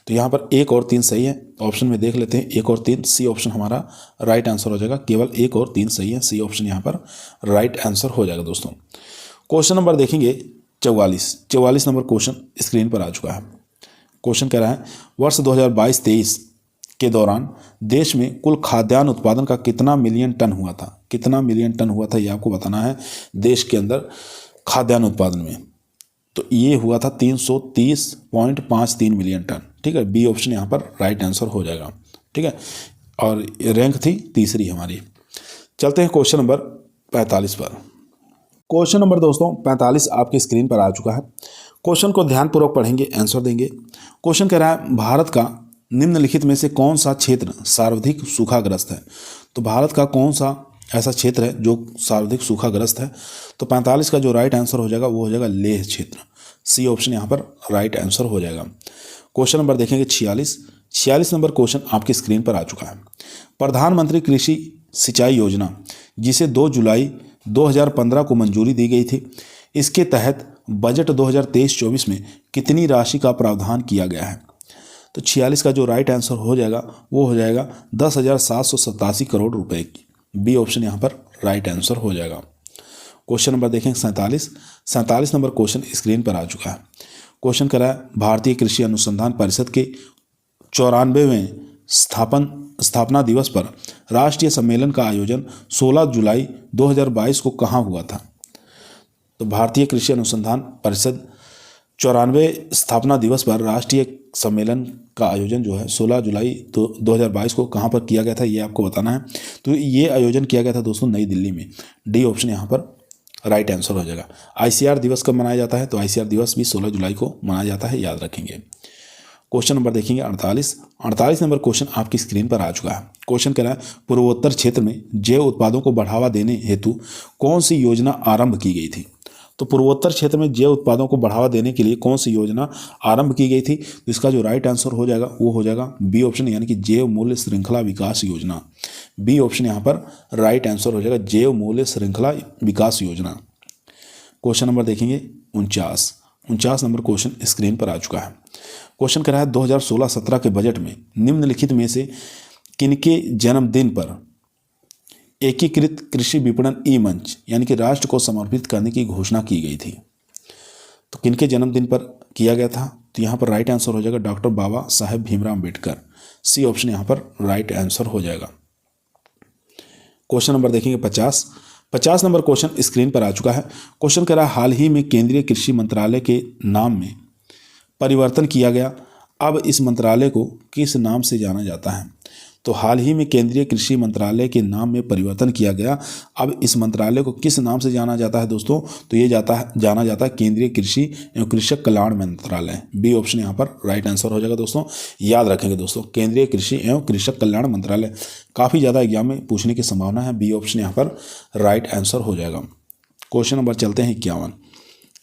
तो यहाँ पर 1 और 3 सही है। ऑप्शन में देख लेते हैं 1 और 3, सी ऑप्शन हमारा राइट आंसर हो जाएगा। केवल 1 और 3 सही है, सी ऑप्शन यहाँ पर राइट आंसर हो जाएगा दोस्तों। क्वेश्चन नंबर देखेंगे 44 नंबर क्वेश्चन स्क्रीन पर आ चुका है। क्वेश्चन कह रहा है, वर्ष 2022-23 के दौरान देश में कुल खाद्यान्न उत्पादन का कितना मिलियन टन हुआ था ये आपको बताना है देश के अंदर खाद्यान्न उत्पादन में। तो ये हुआ था 330.53 मिलियन टन, ठीक है। बी ऑप्शन यहाँ पर राइट आंसर हो जाएगा, ठीक है। और रैंक थी तीसरी हमारी। चलते हैं क्वेश्चन नंबर 45 पर। क्वेश्चन नंबर दोस्तों 45 आपकी स्क्रीन पर आ चुका है। क्वेश्चन को ध्यानपूर्वक पढ़ेंगे, आंसर देंगे। क्वेश्चन कह रहा है, भारत का निम्नलिखित में से कौन सा क्षेत्र सर्वाधिक सूखाग्रस्त है? तो भारत का कौन सा ऐसा क्षेत्र है जो सर्वाधिक सूखाग्रस्त है? तो 45 का जो राइट आंसर हो जाएगा वो हो जाएगा लेह क्षेत्र। सी ऑप्शन यहाँ पर राइट आंसर हो जाएगा। क्वेश्चन नंबर देखेंगे 46 नंबर क्वेश्चन आपकी स्क्रीन पर आ चुका है। प्रधानमंत्री कृषि सिंचाई योजना जिसे 2 जुलाई 2015 को मंजूरी दी गई थी, इसके तहत बजट 2023-24 में कितनी राशि का प्रावधान किया गया है? तो 46 का जो राइट आंसर हो जाएगा वो हो जाएगा 10,787 करोड़ रुपए की। बी ऑप्शन यहाँ पर राइट आंसर हो जाएगा। क्वेश्चन नंबर देखेंगे 47 नंबर क्वेश्चन स्क्रीन पर आ चुका है। क्वेश्चन करा है भारतीय कृषि अनुसंधान परिषद के 94वें स्थापना दिवस पर राष्ट्रीय सम्मेलन का आयोजन 16 जुलाई 2022 को कहाँ हुआ था? तो भारतीय कृषि अनुसंधान परिषद 94वें स्थापना दिवस पर राष्ट्रीय सम्मेलन का आयोजन जो है 16 जुलाई 2022 को कहाँ पर किया गया था, ये आपको बताना है। तो ये आयोजन किया गया था दोस्तों नई दिल्ली में। डी ऑप्शन यहाँ पर राइट आंसर हो जाएगा। आईसीआर दिवस कब मनाया जाता है? तो आईसीआर दिवस भी 16 जुलाई को मनाया जाता है, याद रखेंगे। क्वेश्चन नंबर देखेंगे 48 नंबर क्वेश्चन आपकी स्क्रीन पर आ चुका है। क्वेश्चन कह रहा है पूर्वोत्तर क्षेत्र में जैव उत्पादों को बढ़ावा देने हेतु कौन सी योजना आरंभ की गई थी? तो पूर्वोत्तर क्षेत्र में जैव उत्पादों को बढ़ावा देने के लिए कौन सी योजना आरंभ की गई थी? तो इसका जो राइट आंसर हो जाएगा वो हो जाएगा बी ऑप्शन, यानी कि जैव मूल्य श्रृंखला विकास योजना। बी ऑप्शन यहाँ पर राइट आंसर हो जाएगा, जैव मूल्य श्रृंखला विकास योजना। क्वेश्चन नंबर देखेंगे 49 नंबर क्वेश्चन स्क्रीन पर आ चुका है। क्वेश्चन कह रहा है 2016-17 के बजट में निम्नलिखित में से किनके जन्मदिन पर एकीकृत कृषि विपणन ई मंच यानी कि राष्ट्र को समर्पित करने की घोषणा की गई थी? तो किनके जन्मदिन पर किया गया था? तो यहाँ पर राइट आंसर हो जाएगा doctor Baba Saheb Bhimrao Ambedkar. C option यहाँ पर राइट आंसर हो जाएगा। क्वेश्चन नंबर देखेंगे 50 नंबर क्वेश्चन स्क्रीन पर आ चुका है। क्वेश्चन कह रहा है हाल ही में केंद्रीय कृषि मंत्रालय के नाम में परिवर्तन किया गया, अब इस मंत्रालय को किस नाम से जाना जाता है? तो हाल ही में केंद्रीय कृषि मंत्रालय के नाम में परिवर्तन किया गया, अब इस मंत्रालय को किस नाम से जाना जाता है दोस्तों? तो ये जाना जाता है केंद्रीय कृषि एवं कृषक कल्याण मंत्रालय। बी ऑप्शन यहाँ पर राइट आंसर हो जाएगा दोस्तों, याद रखेंगे दोस्तों, केंद्रीय कृषि एवं कृषक कल्याण मंत्रालय। काफ़ी ज़्यादा एग्जाम में पूछने की संभावना है। बी ऑप्शन यहाँ पर राइट आंसर हो जाएगा। क्वेश्चन नंबर चलते हैं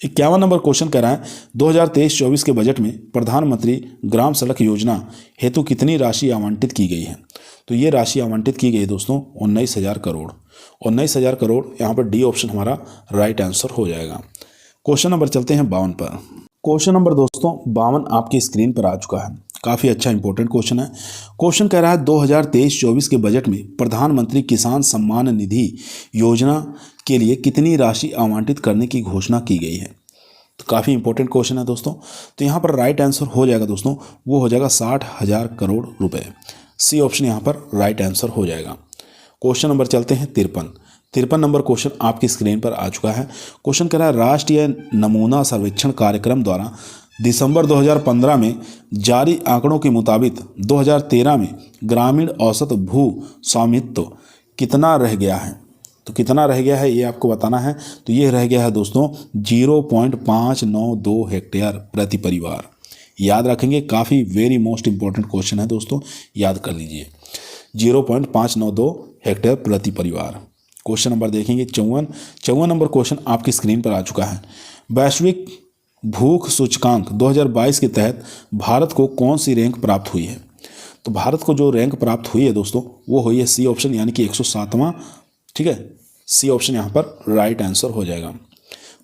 51 नंबर क्वेश्चन कह रहा है 2023-24 के बजट में प्रधानमंत्री ग्राम सड़क योजना हेतु कितनी राशि आवंटित की गई है? तो ये राशि आवंटित की गई है दोस्तों 19,000 करोड़। 19,000 करोड़ यहाँ पर डी ऑप्शन हमारा राइट आंसर हो जाएगा। क्वेश्चन नंबर चलते हैं 52 पर। क्वेश्चन नंबर दोस्तों 52 आपकी स्क्रीन पर आ चुका है। काफ़ी अच्छा इंपॉर्टेंट क्वेश्चन है। क्वेश्चन कह रहा है 2023-24 के बजट में प्रधानमंत्री किसान सम्मान निधि योजना के लिए कितनी राशि आवंटित करने की घोषणा की गई है? तो काफ़ी इंपॉर्टेंट क्वेश्चन है दोस्तों। तो यहाँ पर राइट आंसर हो जाएगा दोस्तों, वो हो जाएगा 60,000 करोड़ रुपए। सी ऑप्शन यहाँ पर राइट आंसर हो जाएगा। क्वेश्चन नंबर चलते हैं 53 नंबर क्वेश्चन आपकी स्क्रीन पर आ चुका है। क्वेश्चन कह रहा है राष्ट्रीय नमूना सर्वेक्षण कार्यक्रम द्वारा दिसंबर 2015 में जारी आंकड़ों के मुताबिक 2013 में ग्रामीण औसत भू स्वामित्व कितना रह गया है? तो कितना रह गया है ये आपको बताना है। तो ये रह गया है दोस्तों 0.592 हेक्टेयर प्रति परिवार। याद रखेंगे, काफ़ी वेरी मोस्ट इंपॉर्टेंट क्वेश्चन है दोस्तों, याद कर लीजिए 0.592 हेक्टेयर प्रति परिवार। क्वेश्चन नंबर देखेंगे 54 नंबर क्वेश्चन आपकी स्क्रीन पर आ चुका है। वैश्विक भूख सूचकांक 2022 के तहत भारत को कौन सी रैंक प्राप्त हुई है? तो भारत को जो रैंक प्राप्त हुई है दोस्तों वो हुई है सी ऑप्शन, यानी कि 107वां। ठीक है, सी ऑप्शन यहाँ पर राइट आंसर हो जाएगा।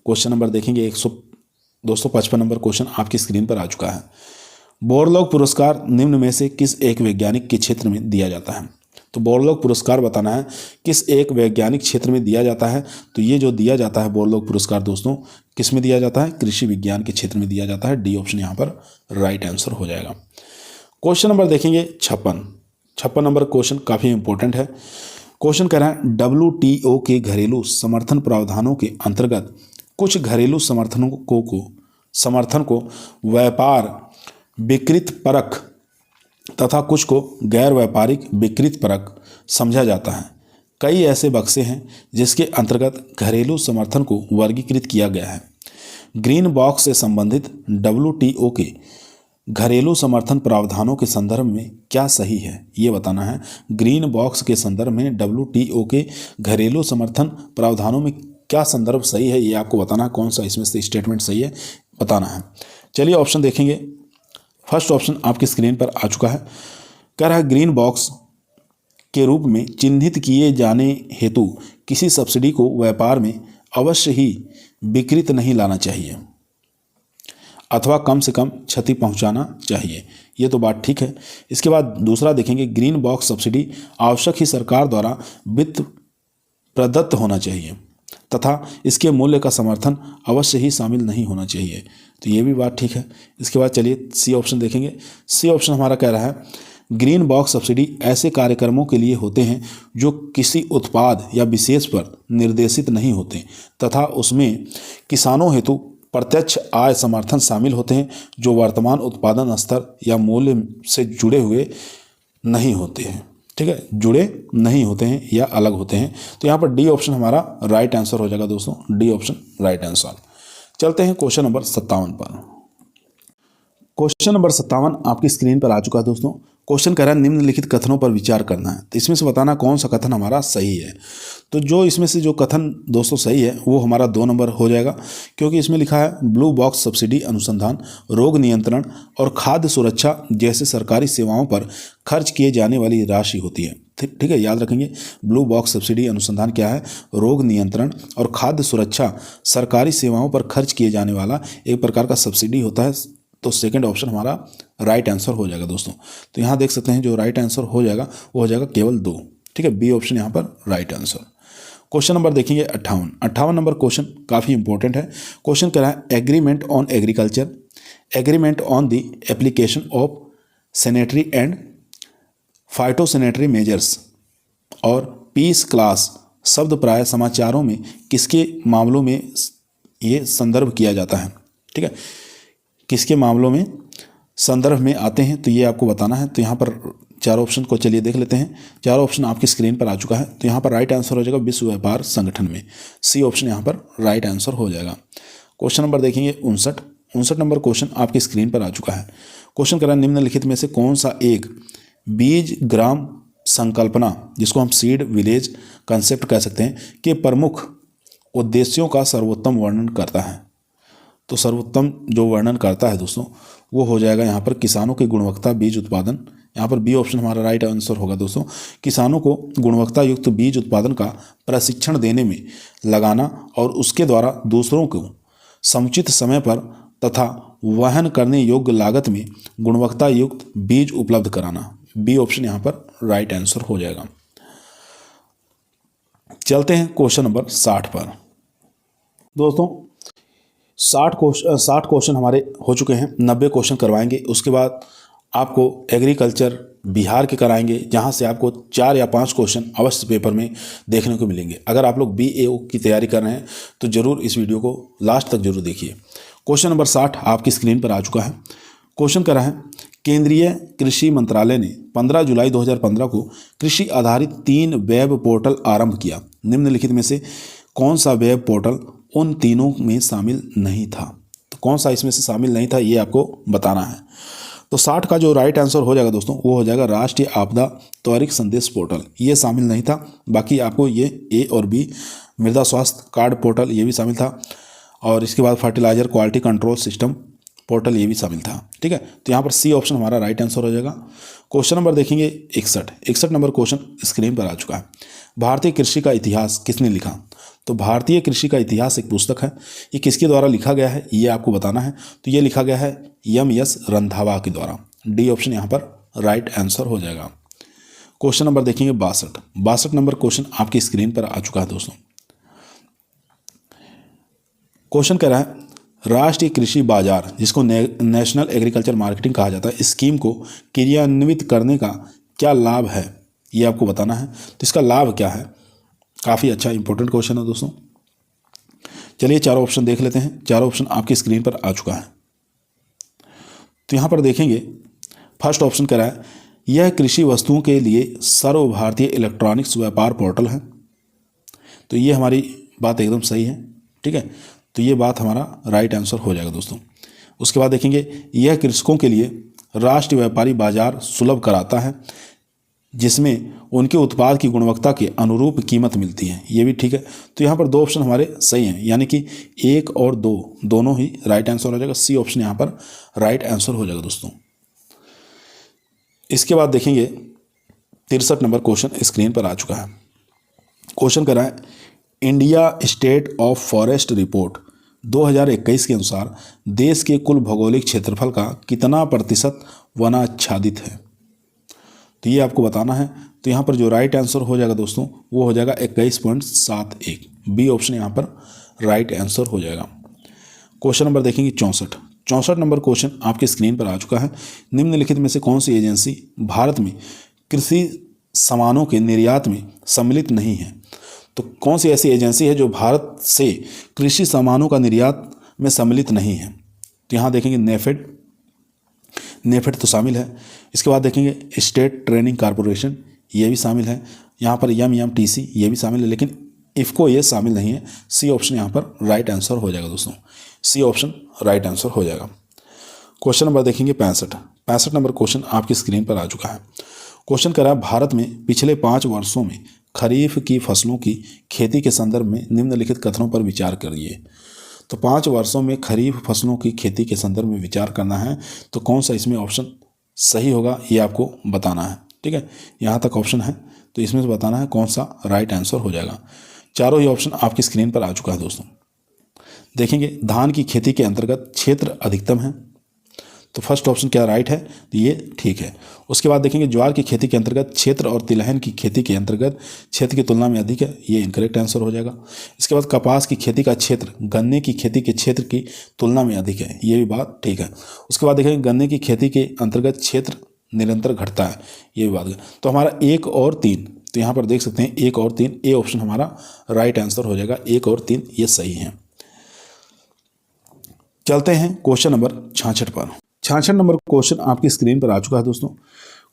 क्वेश्चन नंबर देखेंगे 255 नंबर क्वेश्चन आपकी स्क्रीन पर आ चुका है। बोरलॉग पुरस्कार निम्न में से किस एक वैज्ञानिक के क्षेत्र में दिया जाता है? तो बोरलॉग पुरस्कार बताना है किस एक वैज्ञानिक क्षेत्र में दिया जाता है। तो ये जो दिया जाता है बोरलॉग पुरस्कार दोस्तों किस में दिया जाता है? कृषि विज्ञान के क्षेत्र में दिया जाता है। डी ऑप्शन यहाँ पर राइट आंसर हो जाएगा। क्वेश्चन नंबर देखेंगे 56 नंबर क्वेश्चन काफ़ी इंपॉर्टेंट है। क्वेश्चन कह रहा है WTO के घरेलू समर्थन प्रावधानों के अंतर्गत कुछ घरेलू समर्थन को व्यापार विकृत परक तथा कुछ को गैर व्यापारिक विकृत परक समझा जाता है। कई ऐसे बक्से हैं जिसके अंतर्गत घरेलू समर्थन को वर्गीकृत किया गया है। ग्रीन बॉक्स से संबंधित WTO के घरेलू समर्थन प्रावधानों के संदर्भ में क्या सही है ये बताना है। ग्रीन बॉक्स के संदर्भ में WTO के घरेलू समर्थन प्रावधानों में क्या संदर्भ सही है ये आपको बताना है। कौन सा इसमें से स्टेटमेंट सही है बताना है। चलिए ऑप्शन देखेंगे। फर्स्ट ऑप्शन आपकी स्क्रीन पर आ चुका है। कह रहा है ग्रीन बॉक्स के रूप में चिन्हित किए जाने हेतु किसी सब्सिडी को व्यापार में अवश्य ही विकृत नहीं लाना चाहिए। अथवा कम से कम क्षति पहुंचाना चाहिए। ये तो बात ठीक है। इसके बाद दूसरा देखेंगे, ग्रीन बॉक्स सब्सिडी आवश्यक ही सरकार द्वारा वित्त प्रदत्त होना चाहिए तथा इसके मूल्य का समर्थन अवश्य ही शामिल नहीं होना चाहिए। तो ये भी बात ठीक है। इसके बाद चलिए सी ऑप्शन देखेंगे। सी ऑप्शन हमारा कह रहा है, ग्रीन बॉक्स सब्सिडी ऐसे कार्यक्रमों के लिए होते हैं जो किसी उत्पाद या विशेष पर निर्देशित नहीं होते तथा उसमें किसानों हेतु प्रत्यक्ष आय समर्थन शामिल होते हैं जो वर्तमान उत्पादन स्तर या मूल्य से जुड़े हुए नहीं होते हैं। ठीक है, जुड़े नहीं होते हैं या अलग होते हैं। तो यहाँ पर डी ऑप्शन हमारा राइट आंसर हो जाएगा दोस्तों, डी ऑप्शन राइट आंसर। चलते हैं क्वेश्चन नंबर 57 पर। क्वेश्चन नंबर 57 आपकी स्क्रीन पर आ चुका है दोस्तों। क्वेश्चन कह रहा है निम्नलिखित कथनों पर विचार करना है, तो इसमें से बताना कौन सा कथन हमारा सही है। तो जो इसमें से जो कथन दोस्तों सही है वो हमारा 2 नंबर हो जाएगा, क्योंकि इसमें लिखा है ब्लू बॉक्स सब्सिडी अनुसंधान, रोग नियंत्रण और खाद्य सुरक्षा जैसे सरकारी सेवाओं पर खर्च किए जाने वाली राशि होती है। ठीक है, याद रखेंगे ब्लू बॉक्स सब्सिडी अनुसंधान क्या है, रोग नियंत्रण और खाद्य सुरक्षा सरकारी सेवाओं पर खर्च किए जाने वाला एक प्रकार का सब्सिडी होता है। तो सेकंड ऑप्शन हमारा राइट आंसर हो जाएगा दोस्तों। तो यहाँ देख सकते हैं जो राइट आंसर हो जाएगा वो हो जाएगा केवल 2। ठीक है, बी ऑप्शन यहाँ पर राइट आंसर। क्वेश्चन नंबर देखेंगे 58 नंबर क्वेश्चन काफ़ी इंपॉर्टेंट है। क्वेश्चन कह रहा है agreement on agriculture, agreement on the application of sanitary and phytosanitary measures और पीस क्लास शब्द प्राय समाचारों में किसके मामलों में ये संदर्भ किया जाता है। ठीक है, किसके मामलों में संदर्भ में आते हैं, तो ये आपको बताना है। तो यहाँ पर 4 ऑप्शन को चलिए देख लेते हैं। 4 ऑप्शन आपकी स्क्रीन पर आ चुका है। तो यहाँ पर राइट आंसर हो जाएगा विश्व व्यापार संगठन में, सी ऑप्शन यहाँ पर राइट आंसर हो जाएगा। क्वेश्चन नंबर देखेंगे 59 नंबर क्वेश्चन आपकी स्क्रीन पर आ चुका है। क्वेश्चन कह रहा है निम्नलिखित में से कौन सा एक बीज ग्राम संकल्पना, जिसको हम सीड विलेज कंसेप्ट कह सकते हैं, के प्रमुख उद्देश्यों का सर्वोत्तम वर्णन करता है। तो सर्वोत्तम जो वर्णन करता है दोस्तों वो हो जाएगा यहाँ पर किसानों की गुणवत्ता बीज उत्पादन। यहाँ पर बी ऑप्शन हमारा राइट आंसर होगा दोस्तों। किसानों को गुणवत्ता युक्त बीज उत्पादन का प्रशिक्षण देने में लगाना और उसके द्वारा दूसरों को समुचित समय पर तथा वहन करने योग्य लागत में गुणवत्ता युक्त बीज उपलब्ध कराना। बी ऑप्शन यहाँ पर राइट आंसर हो जाएगा। चलते हैं क्वेश्चन नंबर 60 पर। दोस्तों 60 क्वेश्चन हमारे हो चुके हैं, 90 क्वेश्चन करवाएंगे। उसके बाद आपको एग्रीकल्चर बिहार के कराएंगे, जहां से आपको 4 या 5 क्वेश्चन अवश्य पेपर में देखने को मिलेंगे। अगर आप लोग BAO की तैयारी कर रहे हैं तो ज़रूर इस वीडियो को लास्ट तक जरूर देखिए। क्वेश्चन नंबर 60 आपकी स्क्रीन पर आ चुका है। क्वेश्चन कर रहा है केंद्रीय कृषि मंत्रालय ने 15 जुलाई 2015 को कृषि आधारित 3 वेब पोर्टल आरंभ किया। निम्नलिखित में से कौन सा वेब पोर्टल उन तीनों में शामिल नहीं था। तो कौन सा इसमें से शामिल नहीं था ये आपको बताना है। तो 60 का जो राइट आंसर हो जाएगा दोस्तों वो हो जाएगा राष्ट्रीय आपदा त्वरित संदेश पोर्टल, ये शामिल नहीं था। बाकी आपको ये A और B मृदा स्वास्थ्य कार्ड पोर्टल ये भी शामिल था, और इसके बाद fertilizer quality control system portal ये भी शामिल था। ठीक है, तो यहाँ पर सी ऑप्शन हमारा राइट आंसर हो जाएगा। क्वेश्चन नंबर देखेंगे 61 नंबर क्वेश्चन स्क्रीन पर आ चुका है। भारतीय कृषि का इतिहास किसने लिखा। तो भारतीय कृषि का इतिहास एक पुस्तक है, ये किसके द्वारा लिखा गया है ये आपको बताना है। तो ये लिखा गया है M.S. रंधावा के द्वारा। डी ऑप्शन यहाँ पर राइट आंसर हो जाएगा। क्वेश्चन नंबर देखेंगे 62 नंबर क्वेश्चन आपकी स्क्रीन पर आ चुका है दोस्तों। क्वेश्चन कह रहा है राष्ट्रीय कृषि बाजार, जिसको नेशनल एग्रीकल्चर मार्केटिंग कहा जाता है, स्कीम को क्रियान्वित करने का क्या लाभ है ये आपको बताना है। तो इसका लाभ क्या है, काफ़ी अच्छा इंपॉर्टेंट क्वेश्चन है दोस्तों। चलिए 4 ऑप्शन देख लेते हैं। 4 ऑप्शन आपकी स्क्रीन पर आ चुका है। तो यहाँ पर देखेंगे फर्स्ट ऑप्शन कह रहा है यह कृषि वस्तुओं के लिए सर्वभारतीय इलेक्ट्रॉनिक्स व्यापार पोर्टल है। तो ये हमारी बात एकदम सही है। ठीक है, तो ये बात हमारा राइट आंसर हो जाएगा दोस्तों। उसके बाद देखेंगे यह कृषकों के लिए राष्ट्रीय व्यापारी बाजार सुलभ कराता है, जिसमें उनके उत्पाद की गुणवत्ता के अनुरूप कीमत मिलती है। ये भी ठीक है। तो यहाँ पर 2 ऑप्शन हमारे सही हैं, यानी कि 1 और 2 दोनों ही राइट आंसर हो जाएगा। सी ऑप्शन यहाँ पर राइट आंसर हो जाएगा दोस्तों। इसके बाद देखेंगे 63 नंबर क्वेश्चन स्क्रीन पर आ चुका है। क्वेश्चन कर रहा है India state of forest report 2021 के अनुसार देश के कुल भौगोलिक क्षेत्रफल का कितना प्रतिशत वनाच्छादित है? तो ये आपको बताना है। तो यहाँ पर जो राइट आंसर हो जाएगा दोस्तों वो हो जाएगा 21.71। बी ऑप्शन यहाँ पर राइट आंसर हो जाएगा। क्वेश्चन नंबर देखेंगे 64 नंबर क्वेश्चन आपकी स्क्रीन पर आ चुका है। निम्नलिखित में से कौन सी एजेंसी भारत में कृषि सामानों के निर्यात में सम्मिलित नहीं है? तो कौन सी ऐसी एजेंसी है जो भारत से कृषि सामानों का निर्यात में सम्मिलित नहीं है? तो यहाँ देखेंगे नेफेड तो शामिल है। इसके बाद देखेंगे स्टेट ट्रेनिंग कॉरपोरेशन, ये भी शामिल है। यहाँ पर MMTC ये भी शामिल है, लेकिन इफ़को ये शामिल नहीं है। सी ऑप्शन यहाँ पर राइट आंसर हो जाएगा दोस्तों। सी ऑप्शन राइट आंसर हो जाएगा। क्वेश्चन नंबर देखेंगे 65 नंबर क्वेश्चन आपकी स्क्रीन पर आ चुका है। क्वेश्चन कह रहा है भारत में पिछले 5 वर्षों में खरीफ की फसलों की खेती के संदर्भ में निम्नलिखित कथनों पर विचार करिए। तो 5 वर्षों में खरीफ फसलों की खेती के संदर्भ में विचार करना है, तो कौन सा इसमें ऑप्शन सही होगा ये आपको बताना है। ठीक है, यहाँ तक ऑप्शन है, तो इसमें से बताना है कौन सा राइट आंसर हो जाएगा। चारों ही ऑप्शन आपकी स्क्रीन पर आ चुका है दोस्तों। देखेंगे धान की खेती के अंतर्गत क्षेत्र अधिकतम है, तो फर्स्ट ऑप्शन क्या राइट है? तो ये ठीक है। उसके बाद देखेंगे ज्वार की खेती के अंतर्गत क्षेत्र और तिलहन की खेती के अंतर्गत क्षेत्र की तुलना में अधिक है, ये इनकरेक्ट आंसर हो जाएगा। इसके बाद कपास की खेती का क्षेत्र गन्ने की खेती के क्षेत्र की तुलना में अधिक है, ये भी बात ठीक है। उसके बाद देखेंगे गन्ने की खेती के अंतर्गत क्षेत्र निरंतर घटता है, ये भी बात है। तो हमारा 1 और 3, तो यहाँ पर देख सकते हैं 1 और 3, ए ऑप्शन हमारा राइट आंसर हो जाएगा। 1 और 3 ये सही है। चलते हैं क्वेश्चन नंबर 66 पर। 66 नंबर क्वेश्चन आपकी स्क्रीन पर आ चुका है दोस्तों।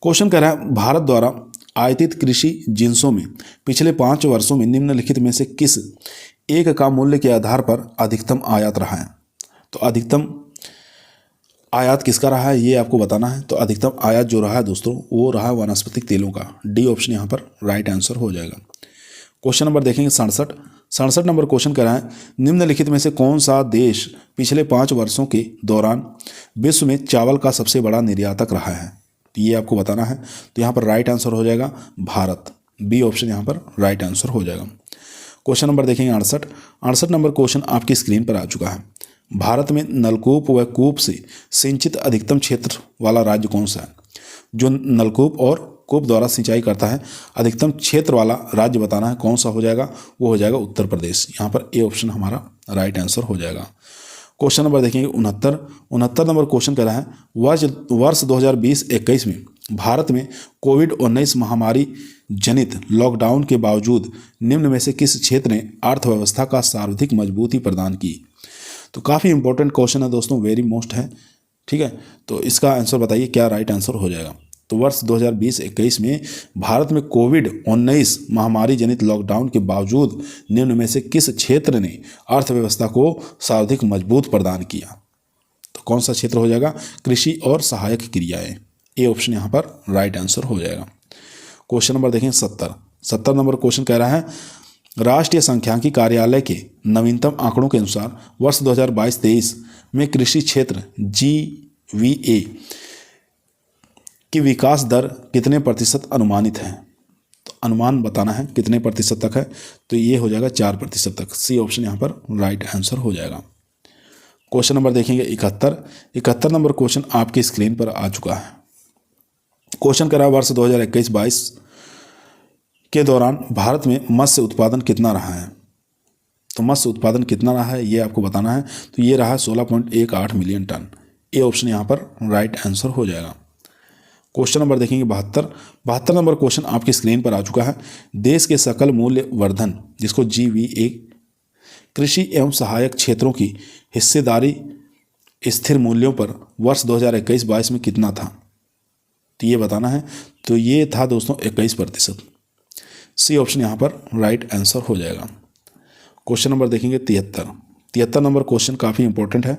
क्वेश्चन कह रहा है भारत द्वारा आयातित कृषि जिंसों में पिछले 5 वर्षों में निम्नलिखित में से किस एक का मूल्य के आधार पर अधिकतम आयात रहा है? तो अधिकतम आयात किसका रहा है ये आपको बताना है। तो अधिकतम आयात जो रहा है दोस्तों वो रहा वनस्पतिक तेलों का। डी ऑप्शन यहाँ पर राइट आंसर हो जाएगा। क्वेश्चन नंबर देखेंगे 67 नंबर क्वेश्चन कह रहा है निम्नलिखित में से कौन सा देश पिछले 5 वर्षों के दौरान विश्व में चावल का सबसे बड़ा निर्यातक रहा है? तो ये आपको बताना है। तो यहाँ पर राइट आंसर हो जाएगा भारत। बी ऑप्शन यहाँ पर राइट आंसर हो जाएगा। क्वेश्चन नंबर देखेंगे 68 नंबर क्वेश्चन आपकी स्क्रीन पर आ चुका है। भारत में नलकूप व कूप से सिंचित अधिकतम क्षेत्र वाला राज्य कौन सा है? जो नलकूप और कूप द्वारा सिंचाई करता है अधिकतम क्षेत्र वाला राज्य बताना है, कौन सा हो जाएगा? वो हो जाएगा उत्तर प्रदेश। यहाँ पर ए ऑप्शन हमारा राइट आंसर हो जाएगा। क्वेश्चन नंबर देखेंगे 69 नंबर क्वेश्चन कह रहा है वर्ष 2020-21 में भारत में कोविड-19 महामारी जनित लॉकडाउन के बावजूद निम्न में से किस क्षेत्र ने अर्थव्यवस्था का सर्वाधिक मजबूती प्रदान की? तो काफ़ी इंपॉर्टेंट क्वेश्चन है दोस्तों, वेरी मोस्ट है। ठीक है, तो इसका आंसर बताइए क्या राइट आंसर हो जाएगा। तो वर्ष 2020-21 में भारत में कोविड-19 महामारी जनित लॉकडाउन के बावजूद निम्न में से किस क्षेत्र ने अर्थव्यवस्था को सर्वाधिक मजबूत प्रदान किया? तो कौन सा क्षेत्र हो जाएगा? कृषि और सहायक क्रियाएं। ए ऑप्शन यहाँ पर राइट आंसर हो जाएगा। क्वेश्चन नंबर देखें 70 नंबर क्वेश्चन कह रहा है राष्ट्रीय सांख्यिकी कार्यालय के नवीनतम आंकड़ों के अनुसार वर्ष 2022-23 में कृषि क्षेत्र GVA की विकास दर कितने प्रतिशत अनुमानित है? तो अनुमान बताना है कितने प्रतिशत तक है। तो ये हो जाएगा 4% तक। सी ऑप्शन यहाँ पर राइट आंसर हो जाएगा। क्वेश्चन नंबर देखेंगे 71 नंबर क्वेश्चन आपकी स्क्रीन पर आ चुका है। क्वेश्चन करा वर्ष 2021-22 के दौरान भारत में मत्स्य उत्पादन कितना रहा है? तो मत्स्य उत्पादन कितना रहा है ये आपको बताना है। तो ये रहा 16.18 मिलियन टन। ए ऑप्शन यहाँ पर राइट आंसर हो जाएगा। क्वेश्चन नंबर देखेंगे 72 नंबर क्वेश्चन आपकी स्क्रीन पर आ चुका है। देश के सकल मूल्य वर्धन जिसको GVA कृषि एवं सहायक क्षेत्रों की हिस्सेदारी स्थिर मूल्यों पर वर्ष 2021-22 में कितना था? तो ये बताना है। तो ये था दोस्तों 21%। सी ऑप्शन यहाँ पर राइट आंसर हो जाएगा। क्वेश्चन नंबर देखेंगे 73 नंबर क्वेश्चन काफ़ी इंपॉर्टेंट है।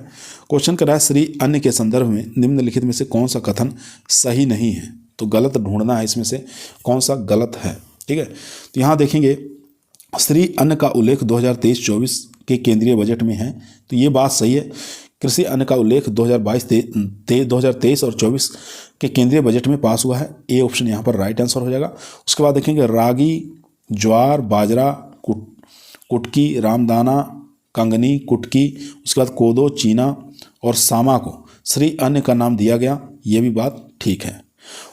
क्वेश्चन करा है श्री अन्न के संदर्भ में निम्नलिखित में से कौन सा कथन सही नहीं है? तो गलत ढूंढना है इसमें से कौन सा गलत है। ठीक है, तो यहाँ देखेंगे श्री अन्न का उल्लेख 2023-24 के केंद्रीय बजट में है। तो ये बात सही है। कृषि अन्न का उल्लेख 2023 और 24 के केंद्रीय बजट में पास हुआ है। ए ऑप्शन यहाँ पर राइट आंसर हो जाएगा। उसके बाद देखेंगे रागी, ज्वार, बाजरा, कुटकी, रामदाना, कंगनी, कुटकी, उसके बाद कोदो, चीना और सामा को श्री अन्न का नाम दिया गया, ये भी बात ठीक है।